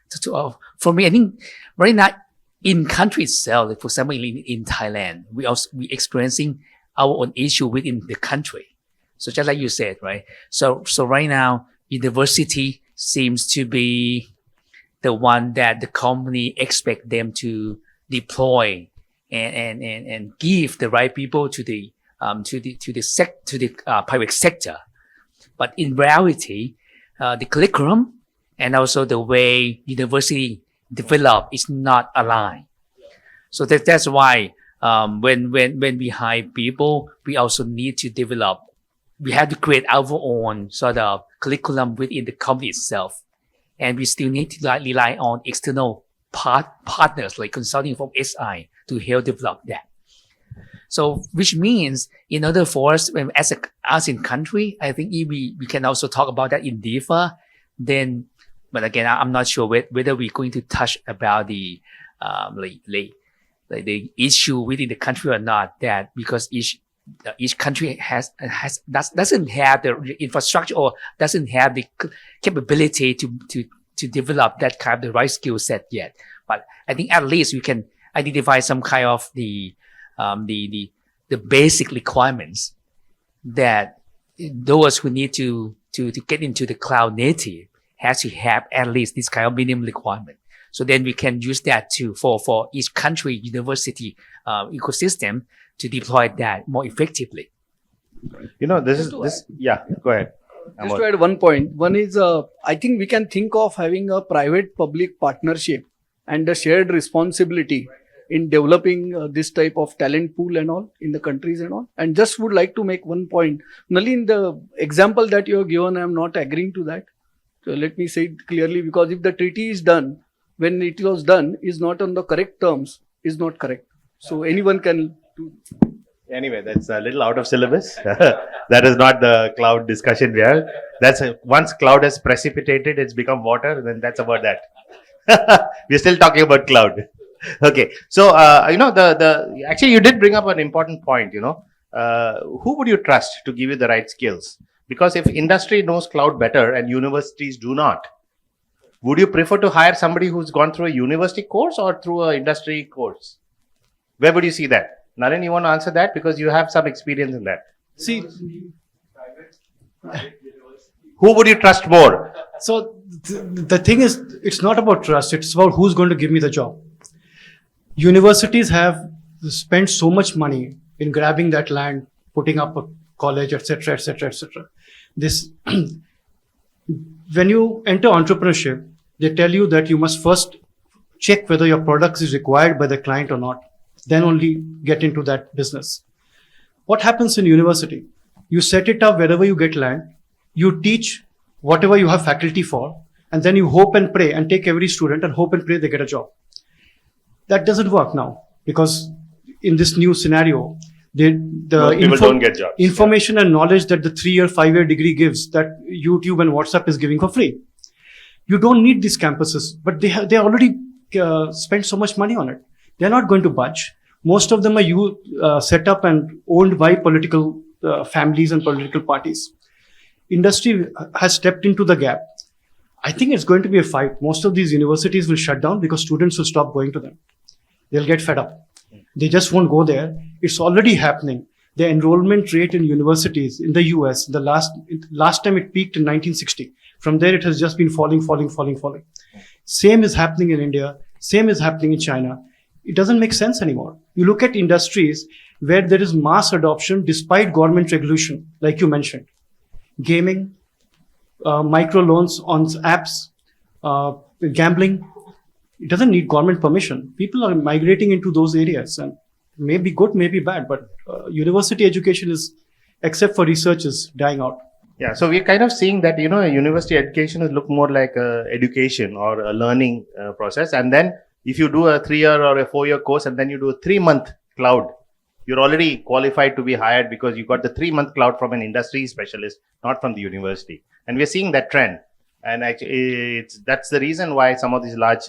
So, for me, I think right now in country itself, for example, in Thailand, we experiencing our own issue within the country. So just like you said, right? So right now, university seems to be the one that the company expect them to deploy and give the right people to the private sector. But in reality, the curriculum and also the way university develop is not aligned. So that's why when we hire people, we also need to develop. We have to create our own sort of curriculum within the company itself, and we still need to rely on external partners like consulting from SI to help develop that. So, which means in order for us, as an ASEAN country, I think if we can also talk about that in DEFA, then, but again, I'm not sure whether we're going to touch about the the issue within the country or not. That because each country doesn't have the infrastructure or doesn't have the capability to develop that kind of the right skill set yet. But I think at least we can identify some kind of the basic requirements that those who need to get into the cloud native has to have at least this kind of minimum requirement. So then we can use that for each country university ecosystem to deploy that more effectively. Yeah, go ahead. Just to add one point. One is, I think we can think of having a private-public partnership and a shared responsibility in developing this type of talent pool and all in the countries and all. And just would like to make one point. Nalin, the example that you have given, I am not agreeing to that. So let me say it clearly, because if the treaty is done, when it was done is not on the correct terms is not correct. So anyone can do. Anyway, that's a little out of syllabus. That is not the cloud discussion we have. Once cloud has precipitated, it's become water, then that's about that. We're still talking about cloud. Okay. So, actually you did bring up an important point, who would you trust to give you the right skills? Because if industry knows cloud better and universities do not, would you prefer to hire somebody who's gone through a university course or through an industry course? Where would you see that? Naren, you want to answer that because you have some experience in that. See, who would you trust more? So the thing is, it's not about trust. It's about who's going to give me the job. Universities have spent so much money in grabbing that land, putting up a college, etc., etc., etc. This, when you enter entrepreneurship, they tell you that you must first check whether your product is required by the client or not. Then only get into that business. What happens in university? You set it up wherever you get land, you teach whatever you have faculty for, and then you hope and pray and take every student and hope and pray they get a job. That doesn't work now because in this new scenario, people don't get jobs. Information and knowledge that the 3-year, 5-year degree gives, that YouTube and WhatsApp is giving for free. You don't need these campuses, but they already spent so much money on it. They're not going to budge. Most of them are set up and owned by political families and political parties. Industry has stepped into the gap. I think it's going to be a fight. Most of these universities will shut down because students will stop going to them. They'll get fed up. They just won't go there. It's already happening. The enrollment rate in universities in the US, the last time it peaked in 1960. From there, it has just been falling. Same is happening in India. Same is happening in China. It doesn't make sense anymore. You look at industries where there is mass adoption despite government regulation, like you mentioned. Gaming, micro loans on apps, gambling. It doesn't need government permission. People are migrating into those areas and maybe good, maybe bad, but university education is, except for research, is dying out. Yeah, so we're kind of seeing that, university education has looked more like a education or a learning process. And then if you do a 3-year or a 4-year course and then you do a 3-month cloud, you're already qualified to be hired because you got the 3-month cloud from an industry specialist, not from the university. And we're seeing that trend. And actually, that's the reason why some of these large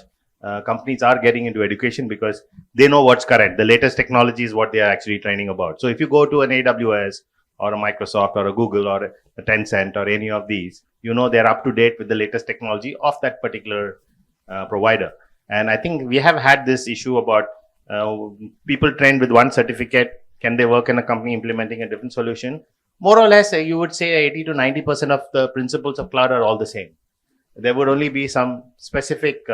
companies are getting into education because they know what's current. The latest technology is what they are actually training about. So if you go to an AWS or a Microsoft or a Google or a Tencent or any of these, they're up to date with the latest technology of that particular provider. And I think we have had this issue about people trained with one certificate. Can they work in a company implementing a different solution? More or less, you would say 80 to 90% of the principles of cloud are all the same. There would only be some specific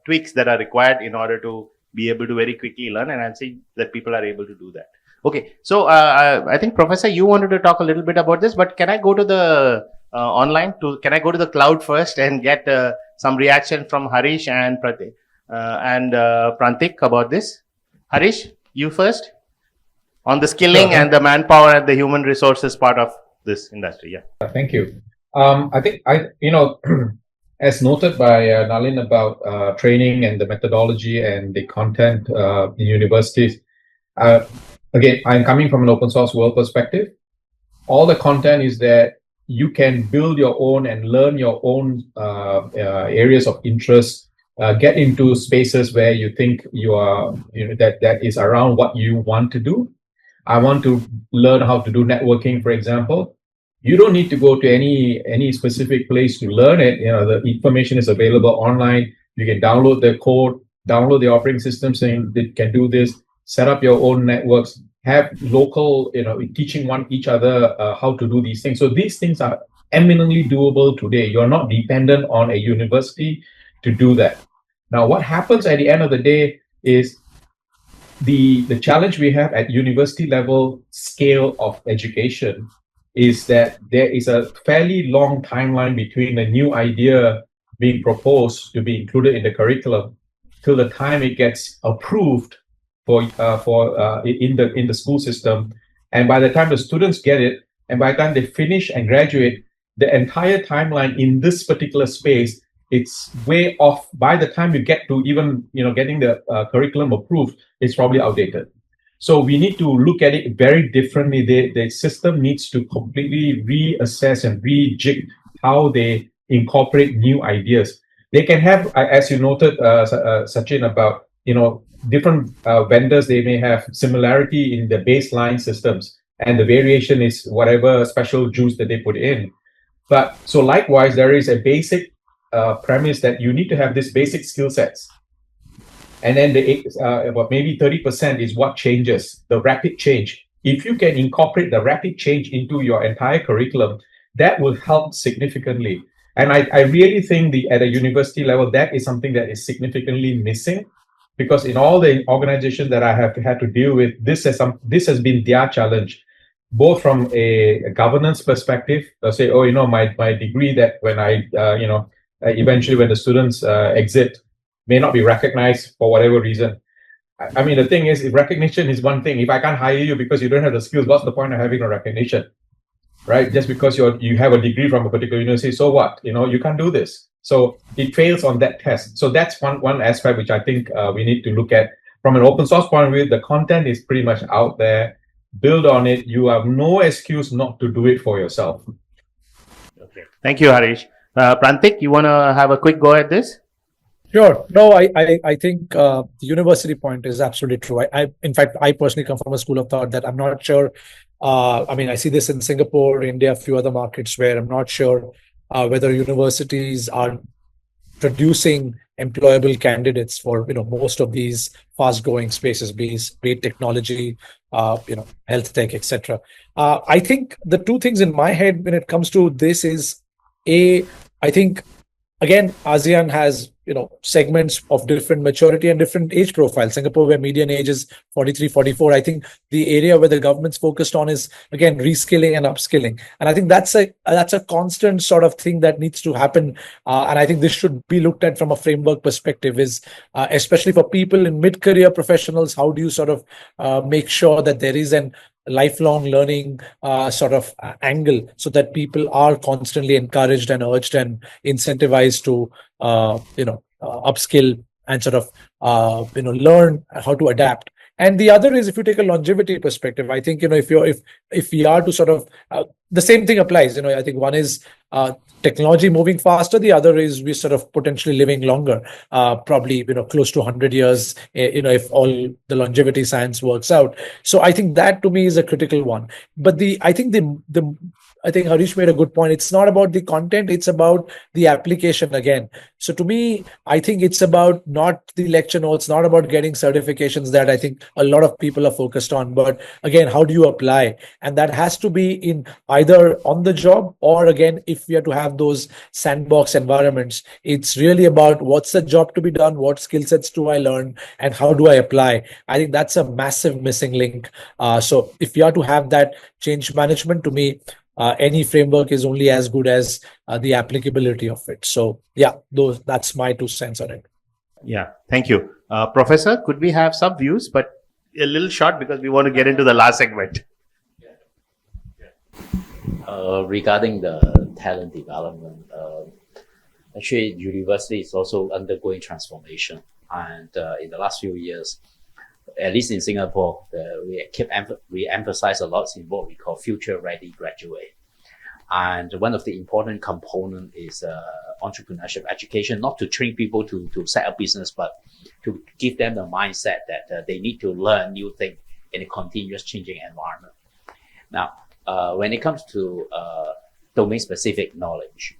tweaks that are required in order to be able to very quickly learn. And I'm saying that people are able to do that. Okay. So I think, Professor, you wanted to talk a little bit about this, but can I go to the can I go to the cloud first and get some reaction from Harish and Prantik about this? Harish, you first on the skilling and the manpower and the human resources part of this industry. Yeah. Thank you. I think as noted by Nalin about training and the methodology and the content in universities. Again, I'm coming from an open source world perspective. All the content is that you can build your own and learn your own areas of interest. Get into spaces where you think you are, that is around what you want to do. I want to learn how to do networking, for example. You don't need to go to any specific place to learn it. The information is available online. You can download the code, download the operating system saying that can do this, set up your own networks, have local, teaching each other how to do these things. So these things are eminently doable today. You're not dependent on a university to do that. Now, what happens at the end of the day is the challenge we have at university level scale of education is that there is a fairly long timeline between a new idea being proposed to be included in the curriculum till the time it gets approved in the school system. And by the time the students get it, and by the time they finish and graduate, the entire timeline in this particular space it's way off. By the time you get to even, getting the curriculum approved, it's probably outdated. So we need to look at it very differently. The system needs to completely reassess and rejig how they incorporate new ideas. They can have, as you noted, Sachin, about, different vendors, they may have similarity in the baseline systems, and the variation is whatever special juice that they put in. But so likewise, there is a basic premise that you need to have this basic skill sets. And then about maybe 30% is what changes, the rapid change. If you can incorporate the rapid change into your entire curriculum, that will help significantly. And I really think at a university level, that is something that is significantly missing, because in all the organizations that I have had to deal with, this has been their challenge, both from a governance perspective. They'll say, oh, my degree that when I, eventually when the students exit, may not be recognized for whatever reason. I mean, the thing is, if recognition is one thing, if I can't hire you because you don't have the skills, what's the point of having a recognition, right? Just because you have a degree from a particular university, so what? You can't do this. So it fails on that test. So that's one aspect which I think we need to look at. From an open source point of view, the content is pretty much out there. Build on it. You have no excuse not to do it for yourself. Okay. Thank you, Harish. Prantik, you want to have a quick go at this? Sure. No, I think the university point is absolutely true. In fact, I personally come from a school of thought that I'm not sure. I see this in Singapore, India, a few other markets where I'm not sure whether universities are producing employable candidates for most of these fast-growing spaces, be it technology, health tech, etc. I think the two things in my head when it comes to this is, I think again, ASEAN has segments of different maturity and different age profiles. Singapore, where median age is 43, 44. I think the area where the government's focused on is, again, reskilling and upskilling. And I think that's a constant sort of thing that needs to happen. And I think this should be looked at from a framework perspective, is especially for people in mid-career professionals, how do you sort of make sure that there is an lifelong learning sort of angle, so that people are constantly encouraged and urged and incentivized to upskill and sort of learn how to adapt. And the other is, if you take a longevity perspective, I think if we are to sort of the same thing applies. I think one is technology moving faster. The other is we sort of potentially living longer, probably close to 100 years. If all the longevity science works out. So I think that to me is a critical one. But I think Harish made a good point. It's not about the content, it's about the application again. So to me, I think it's about not the lecture notes, not about getting certifications that I think a lot of people are focused on. But again, how do you apply? And that has to be in either on the job, or again, if we are to have those sandbox environments, it's really about what's the job to be done, what skill sets do I learn, and how do I apply? I think that's a massive missing link. So if you are to have that change management, to me, any framework is only as good as the applicability of it. So yeah, that's my 2 cents on it. Yeah, thank you. Professor, could we have some views, but a little short because we want to get into the last segment. Regarding the talent development, actually university is also undergoing transformation. And in the last few years, at least in Singapore, we emphasize a lot in what we call future-ready graduate. And one of the important components is entrepreneurship education, not to train people to set up business, but to give them the mindset that they need to learn new things in a continuous changing environment. Now, when it comes to domain-specific knowledge,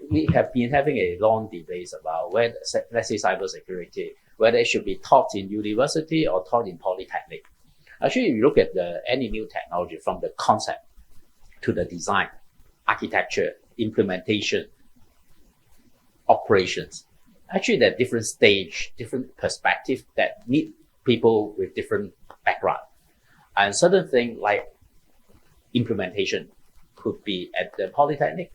we have been having a long debate about whether, let's say, cybersecurity, whether it should be taught in university or taught in polytechnic. Actually, if you look at any new technology, from the concept to the design, architecture, implementation, operations, actually there are different stage, different perspective that need people with different background. And certain things like implementation could be at the polytechnic,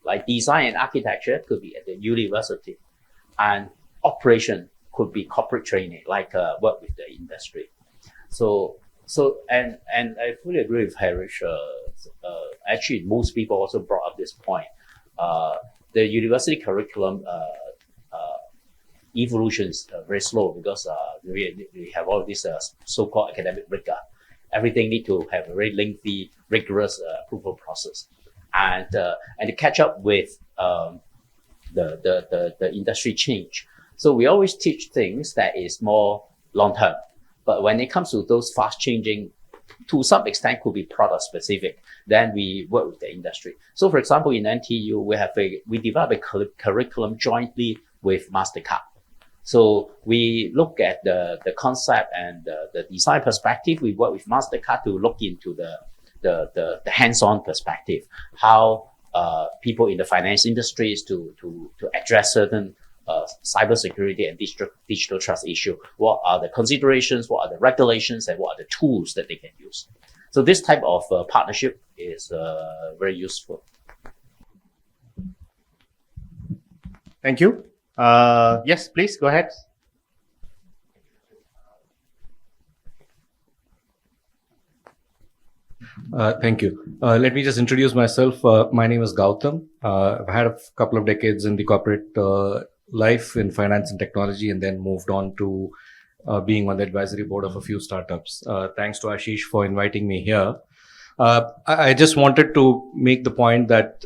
like design and architecture could be at the university, and operation could be corporate training, like work with the industry. And I fully agree with Harish. Actually, most people also brought up this point. the university curriculum evolution is very slow because we have all this so-called academic rigor. Everything need to have a very lengthy, rigorous approval process, and to catch up with the industry change. So we always teach things that is more long term. But when it comes to those fast changing, to some extent could be product specific, then we work with the industry. So for example, in NTU, we develop a curriculum jointly with MasterCard. So we look at the concept and the design perspective. We work with MasterCard to look into the hands-on perspective, how people in the finance industry is to address certain cybersecurity and digital trust issue. What are the considerations? What are the regulations? And what are the tools that they can use? So this type of partnership is very useful. Thank you. Yes, please go ahead. Thank you. Let me just introduce myself. My name is Gautam. I've had a couple of decades in the corporate life in finance and technology, and then moved on to being on the advisory board of a few startups. Thanks to Ashish for inviting me here. I just wanted to make the point that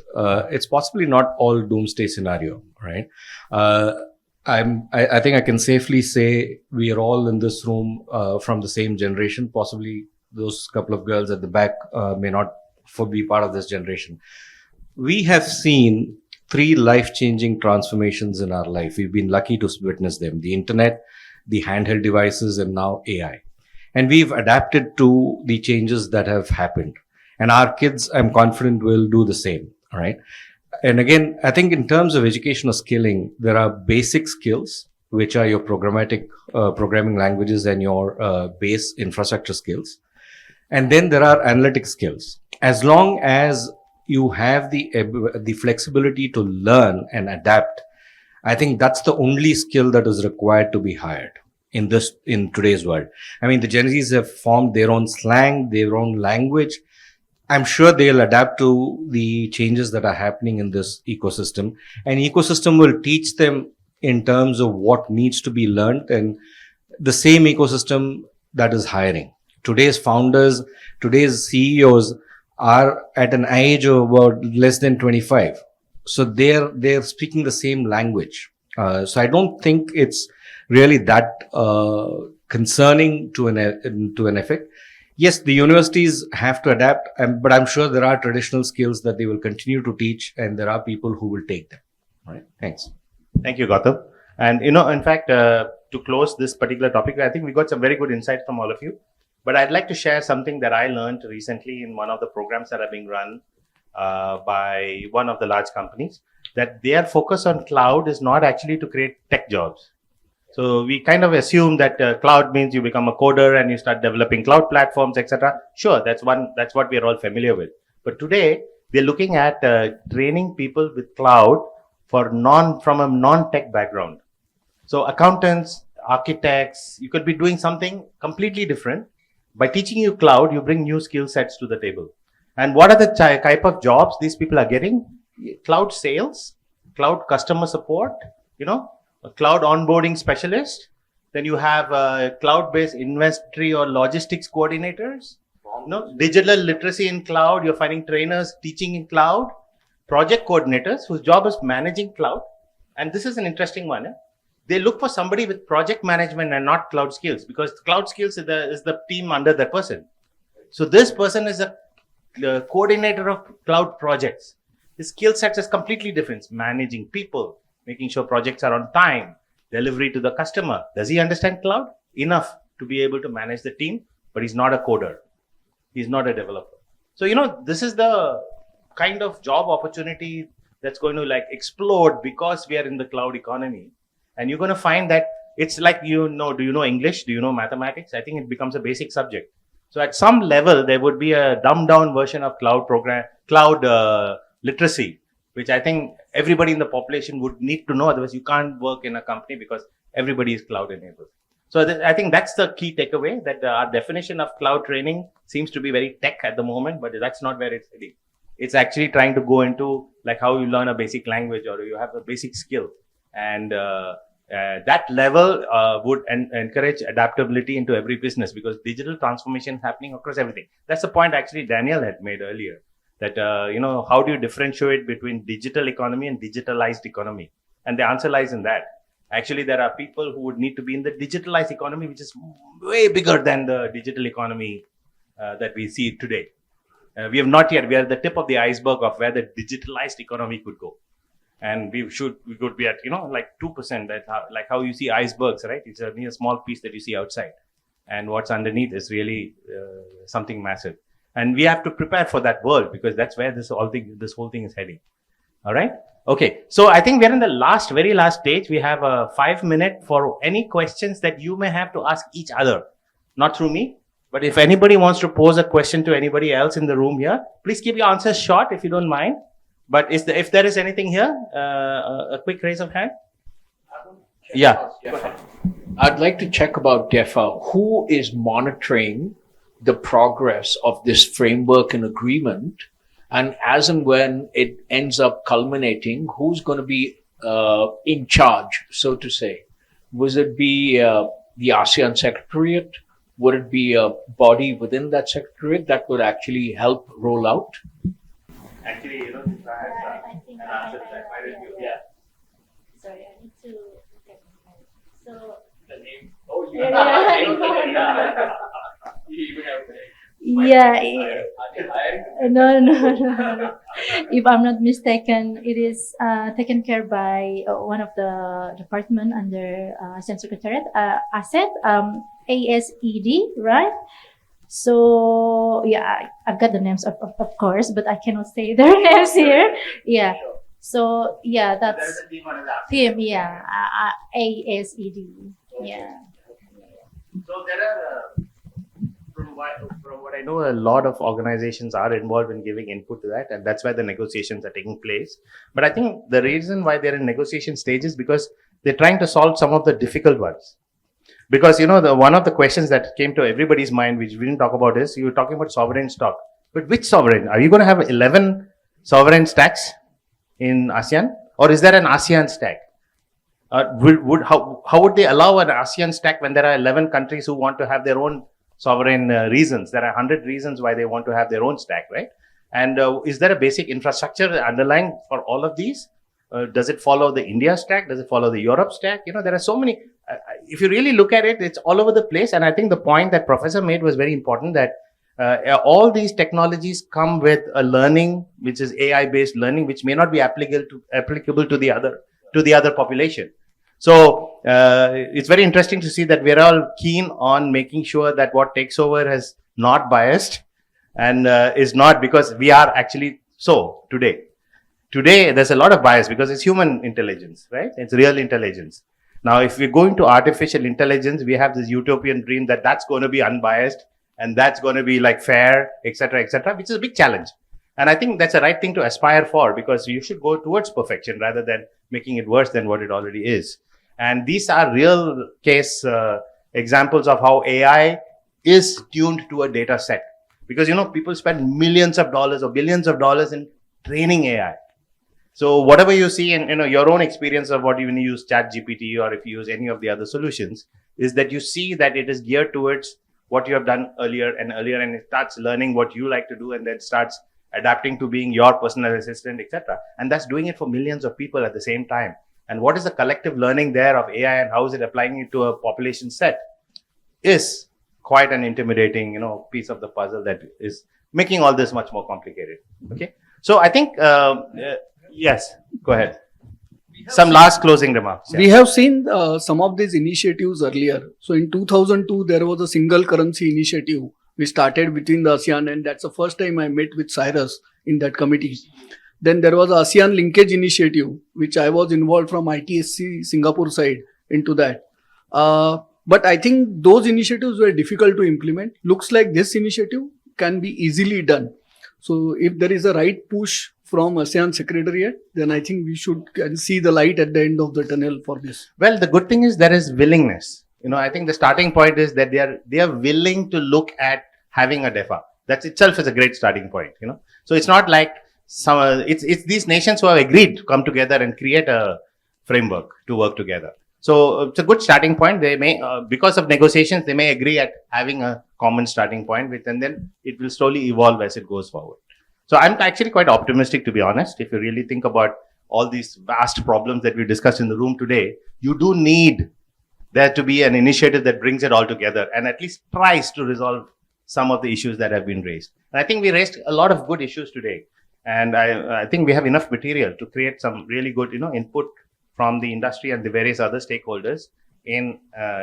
it's possibly not all doomsday scenario, right? I think I can safely say we are all in this room from the same generation. Possibly those couple of girls at the back may not be part of this generation. We have seen 3 life-changing transformations in our life. We've been lucky to witness them: the internet, the handheld devices, and now AI. And we've adapted to the changes that have happened. And our kids, I'm confident, will do the same. All right. And again, I think in terms of educational skilling, there are basic skills, which are your programming languages and your base infrastructure skills. And then there are analytic skills. As long as you have the flexibility to learn and adapt, I think that's the only skill that is required to be hired in today's world. I mean, the Gen Zs have formed their own slang, their own language. I'm sure they'll adapt to the changes that are happening in this ecosystem, and ecosystem will teach them in terms of what needs to be learned, and the same ecosystem that is hiring. Today's founders, today's CEOs are at an age of about less than 25. So they're speaking the same language. So I don't think it's really that concerning to an effect. Yes, the universities have to adapt, but I'm sure there are traditional skills that they will continue to teach, and there are people who will take them. All right. Thanks. Thank you, Gautam. And in fact, to close this particular topic, I think we got some very good insights from all of you. But I'd like to share something that I learned recently in one of the programs that are being run by one of the large companies, that their focus on cloud is not actually to create tech jobs. So we kind of assume that cloud means you become a coder and you start developing cloud platforms, etc. Sure, that's what we are all familiar with. But today we're looking at training people with cloud from a non-tech background. So accountants, architects, you could be doing something completely different. By teaching you cloud, you bring new skill sets to the table. And what are the type of jobs these people are getting? Cloud sales, cloud customer support, a cloud onboarding specialist. Then you have cloud-based inventory or logistics coordinators. Digital literacy in cloud. You're finding trainers teaching in cloud. Project coordinators whose job is managing cloud. And this is an interesting one. They look for somebody with project management and not cloud skills, because cloud skills is the team under that person. So this person is the coordinator of cloud projects. His skill set is completely different. Managing people, making sure projects are on time, delivery to the customer. Does he understand cloud? Enough to be able to manage the team, but he's not a coder. He's not a developer. So, this is the kind of job opportunity that's going to explode because we are in the cloud economy. And you're going to find that it's like, do you know English? Do you know mathematics? I think it becomes a basic subject. So at some level, there would be a dumbed down version of cloud literacy, which I think everybody in the population would need to know. Otherwise, you can't work in a company because everybody is cloud enabled. So I think that's the key takeaway, that our definition of cloud training seems to be very tech at the moment, but that's not where it's heading. It's actually trying to go into like how you learn a basic language or you have a basic skill. And that level would encourage adaptability into every business, because digital transformation is happening across everything. That's the point actually Daniel had made earlier, that, how do you differentiate between digital economy and digitalized economy? And the answer lies in that. Actually, there are people who would need to be in the digitalized economy, which is way bigger than the digital economy that we see today. We have not yet, we are at the tip of the iceberg of where the digitalized economy could go. And we could be at, like 2%, like how you see icebergs, right? It's only a small piece that you see outside. And what's underneath is really something massive. And we have to prepare for that world, because that's where this whole thing is heading. All right. Okay. So I think we're in the very last stage. We have a 5 minute for any questions that you may have to ask each other, not through me. But if anybody wants to pose a question to anybody else in the room here, please keep your answers short if you don't mind. But if there is anything here, a quick raise of hand. Yeah. Go ahead. I'd like to check about DEFA. Who is monitoring the progress of this framework and agreement? And as and when it ends up culminating, who's going to be in charge, so to say? Would it be the ASEAN Secretariat? Would it be a body within that secretariat that would actually help roll out? Actually, if I had an answer to that, why don't you? Yeah. Sorry, I need to. So. The name. Oh, yeah. You even have No. If I'm not mistaken, it is taken care by one of the department under ASEAN Secretariat, ASED, right? So yeah, I've got the names of course, but I cannot say their names here. Yeah. So yeah, that's team. Yeah, ASED. Yeah. So there are, from what I know, a lot of organizations are involved in giving input to that, and that's why the negotiations are taking place. But I think the reason why they're in negotiation stages is because they're trying to solve some of the difficult ones. Because, one of the questions that came to everybody's mind, which we didn't talk about, is you were talking about sovereign stock. But which sovereign? Are you going to have 11 sovereign stacks in ASEAN? Or is there an ASEAN stack? How would they allow an ASEAN stack when there are 11 countries who want to have their own sovereign reasons? There are 100 reasons why they want to have their own stack, right? And is there a basic infrastructure underlying for all of these? Does it follow the India stack? Does it follow the Europe stack? There are so many. If you really look at it, it's all over the place. And I think the point that Professor made was very important, that all these technologies come with a learning, which is AI-based learning, which may not be applicable to the other population. So it's very interesting to see that we're all keen on making sure that what takes over is not biased and is not, because we are actually so today. Today, there's a lot of bias because it's human intelligence, right? It's real intelligence. Now, if we go into artificial intelligence, we have this utopian dream that that's going to be unbiased and that's going to be like fair, etc., which is a big challenge. And I think that's the right thing to aspire for, because you should go towards perfection rather than making it worse than what it already is. And these are real case examples of how AI is tuned to a data set. Because, people spend millions of dollars or billions of dollars in training AI. So whatever you see in your own experience of what you use ChatGPT or if you use any of the other solutions, is that you see that it is geared towards what you have done earlier, and it starts learning what you like to do, and then starts adapting to being your personal assistant, etc. And that's doing it for millions of people at the same time. And what is the collective learning there of AI and how is it applying it to a population set is quite an intimidating, piece of the puzzle that is making all this much more complicated. Okay. So I think, yes, go ahead. Some last closing remarks. Yeah. We have seen some of these initiatives earlier. So in 2002, there was a single currency initiative we started within the ASEAN, and that's the first time I met with Cyrus in that committee. Then there was ASEAN linkage initiative, which I was involved from ITSC Singapore side into that. But I think those initiatives were difficult to implement. Looks like this initiative can be easily done. So if there is a right push from ASEAN Secretariat, then I think we can see the light at the end of the tunnel for this. Well, the good thing is there is willingness. I think the starting point is that they are willing to look at having a DEFA. That itself is a great starting point. So it's not like it's these nations who have agreed to come together and create a framework to work together. So it's a good starting point. They may, because of negotiations, they may agree at having a common starting point with, and then it will slowly evolve as it goes forward. So I'm actually quite optimistic, to be honest. If you really think about all these vast problems that we discussed in the room today, you do need there to be an initiative that brings it all together and at least tries to resolve some of the issues that have been raised. And I think we raised a lot of good issues today. And I think we have enough material to create some really good, input from the industry and the various other stakeholders in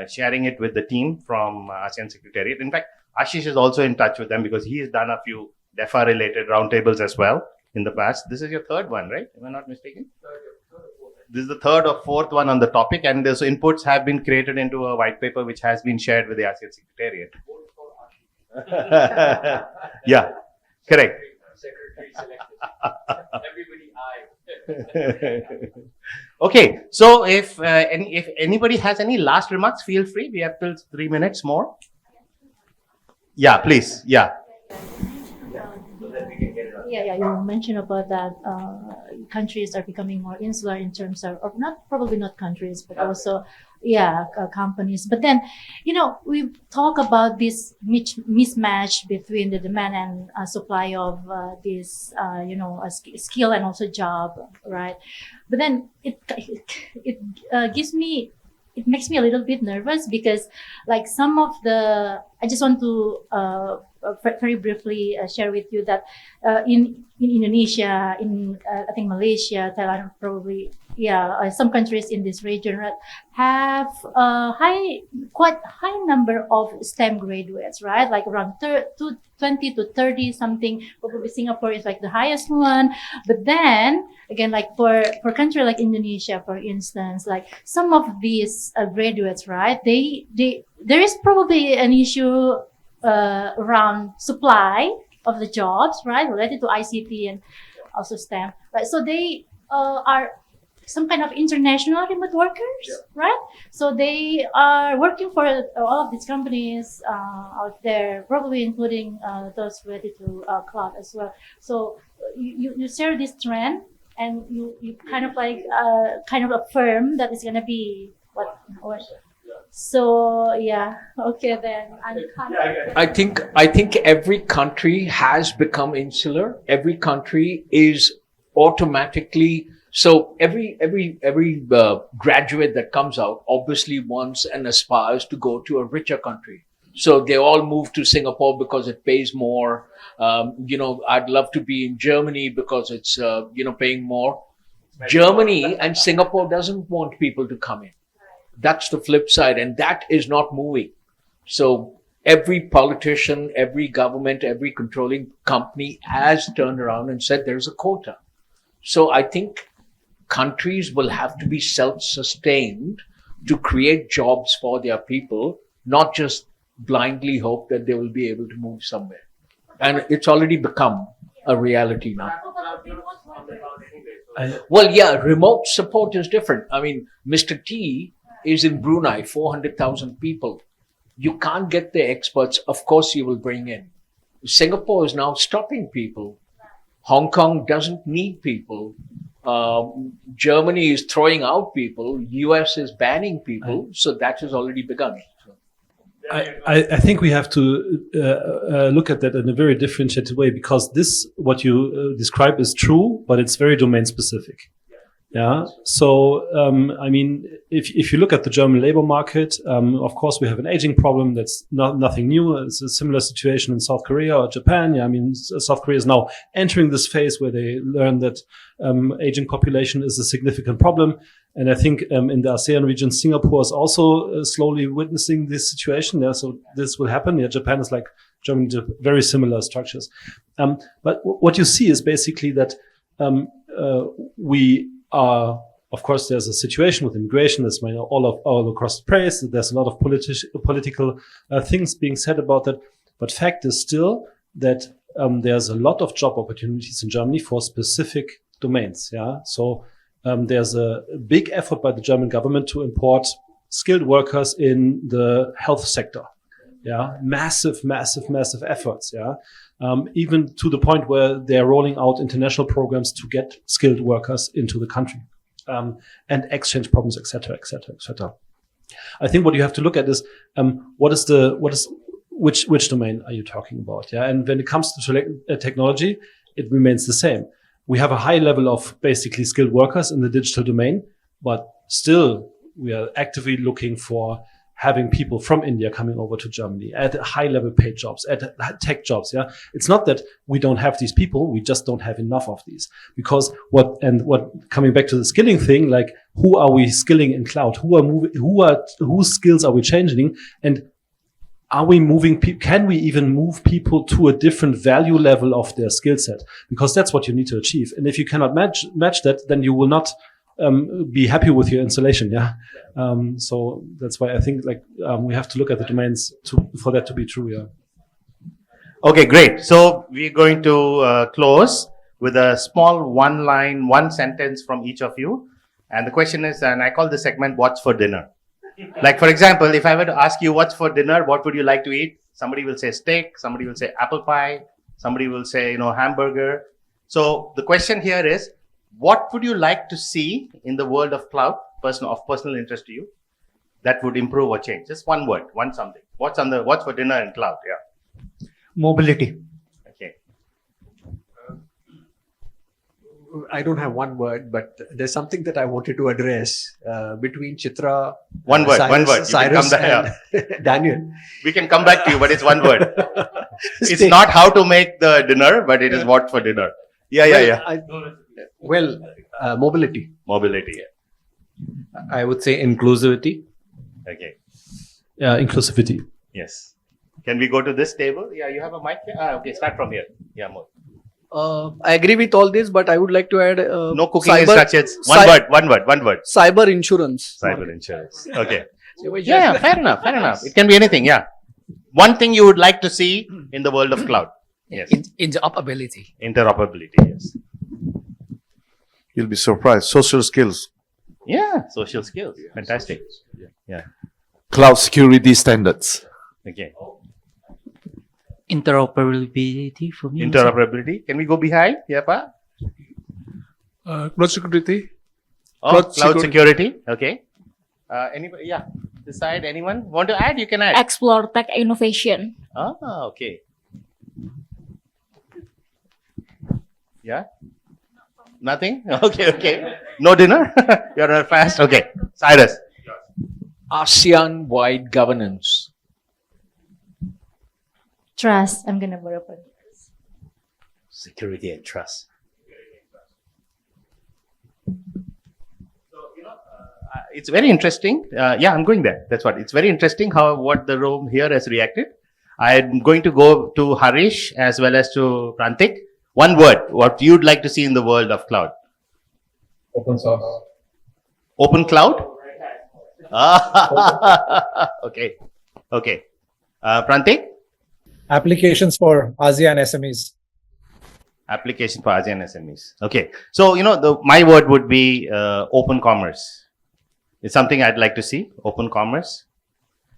sharing it with the team from ASEAN Secretariat. In fact, Ashish is also in touch with them because he has done a few DEFA related roundtables as well in the past. This is your third one, right? Am I not mistaken? This is the third or fourth one on the topic, and those inputs have been created into a white paper which has been shared with the ASEAN Secretariat. Yeah, correct. Secretary selected. Everybody aye. Okay, so if anybody has any last remarks, feel free. We have till 3 minutes more. Yeah, please. Yeah. Yeah, you mentioned about that countries are becoming more insular in terms of probably not countries, but also, companies. But then, we talk about this mismatch between the demand and supply of this, skill and also job, right? But then it makes me a little bit nervous because, like, I just want to very briefly share with you that in Indonesia, in I think Malaysia, Thailand, probably, some countries in this region, right, have quite high number of STEM graduates, right? Like around 20 to 30 something. Probably Singapore is like the highest one. But then again, like for a country like Indonesia, for instance, like some of these graduates, right? There is probably an issue around supply of the jobs, right, related to ICT and also STEM, right? So they are some kind of international remote workers, right? So they are working for all of these companies out there, probably including those related to cloud as well. So you share this trend, and you kind of like affirm that it's gonna be what. So okay then. I think every country has become insular. Every country is automatically, so every graduate that comes out obviously wants and aspires to go to a richer country. So they all move to Singapore because it pays more. I'd love to be in Germany because it's paying more. Germany and Singapore doesn't want people to come in. That's the flip side, and that is not moving. So every politician, every government, every controlling company has turned around and said there's a quota. So I think countries will have to be self-sustained to create jobs for their people, not just blindly hope that they will be able to move somewhere. And it's already become a reality now. Remote support is different. I mean, Mr. T is in Brunei, 400,000 people. You can't get the experts. Of course, you will bring in. Singapore is now stopping people. Hong Kong doesn't need people. Germany is throwing out people. US is banning people. So that has already begun. I think we have to look at that in a very differentiated way, because what you describe is true, but it's very domain specific. Yeah. So, I mean, if you look at the German labor market, of course, we have an aging problem. That's nothing new. It's a similar situation in South Korea or Japan. Yeah. I mean, South Korea is now entering this phase where they learn that aging population is a significant problem. And I think in the ASEAN region, Singapore is also slowly witnessing this situation. Yeah. So this will happen. Yeah. Japan is like Germany, very similar structures. But what you see is basically that of course, there's a situation with immigration that's all across the place. There's a lot of political things being said about that. But fact is still that there's a lot of job opportunities in Germany for specific domains. Yeah. So there's a big effort by the German government to import skilled workers in the health sector. Yeah. Massive efforts. Yeah. even to the point where they're rolling out international programs to get skilled workers into the country, and exchange problems, etc., etc., etc. I think what you have to look at is which domain are you talking about? Yeah, and when it comes to technology, it remains the same. We have a high level of basically skilled workers in the digital domain, but still we are actively looking for having people from India coming over to Germany at high level paid jobs, at tech jobs. Yeah, it's not that we don't have these people; we just don't have enough of these. Because coming back to the skilling thing, like who are we skilling in cloud? Whose skills are we changing? And are we moving? Can we even move people to a different value level of their skill set? Because that's what you need to achieve. And if you cannot match that, then you will not be happy with your installation. Yeah. So that's why I think we have to look at the domains for that to be true. Yeah. Okay, great. So we're going to close with a small one sentence from each of you. And the question is, and I call this segment, what's for dinner? Like, for example, if I were to ask you what's for dinner, what would you like to eat? Somebody will say steak, somebody will say apple pie, somebody will say, hamburger. So the question here is, what would you like to see in the world of cloud, of personal interest to you, that would improve or change? Just one word, something. What's for dinner in cloud? Yeah. Mobility. Okay. I don't have one word, but there's something that I wanted to address between Chitra, one word. Cyrus and Daniel. We can come back to you, but it's one word. It's not how to make the dinner, but it is what for dinner. Yeah. Mobility. Mobility. Yeah. I would say inclusivity. Okay. Yeah, inclusivity. Yes. Can we go to this table? Yeah, you have a mic here? Okay, start from here. Yeah, more. I agree with all this, but I would like to add no cooking instructions. One word. Cyber insurance. Cyber insurance. Okay. Yeah, fair enough. It can be anything. Yeah. One thing you would like to see in the world of cloud. Yes. Interoperability. Interoperability. Yes. You'll be surprised. Social skills. Yeah, social skills. Fantastic. Yeah. Cloud security standards. Okay. Interoperability for me. Interoperability. Can we go behind? Yeah, Pa? Cloud security. Oh, cloud security. Okay. Anybody? Yeah. This side. Anyone want to add? You can add. Explore tech innovation. Ah, okay. Yeah. Nothing? Okay. No dinner? You're on a fast? Okay. Cyrus. ASEAN-wide governance. Trust. I'm gonna borrow from yours. Security and trust. It's very interesting. I'm going there. That's what. It's very interesting what the room here has reacted. I'm going to go to Harish as well as to Prantik. One word, what you'd like to see in the world of cloud? Open source. Open cloud? Okay. Prantik? Applications for ASEAN SMEs. Application for ASEAN SMEs. Okay. So, my word would be open commerce. It's something I'd like to see, open commerce.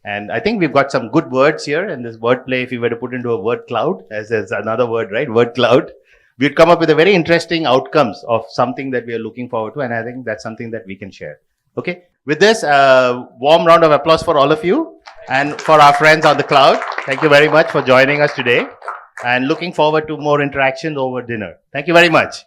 And I think we've got some good words here. And this wordplay, if you were to put into a word cloud, as there's another word, right? Word cloud. We'd come up with a very interesting outcomes of something that we are looking forward to. And I think that's something that we can share. Okay. With this, warm round of applause for all of you and for our friends on the cloud. Thank you very much for joining us today and looking forward to more interactions over dinner. Thank you very much.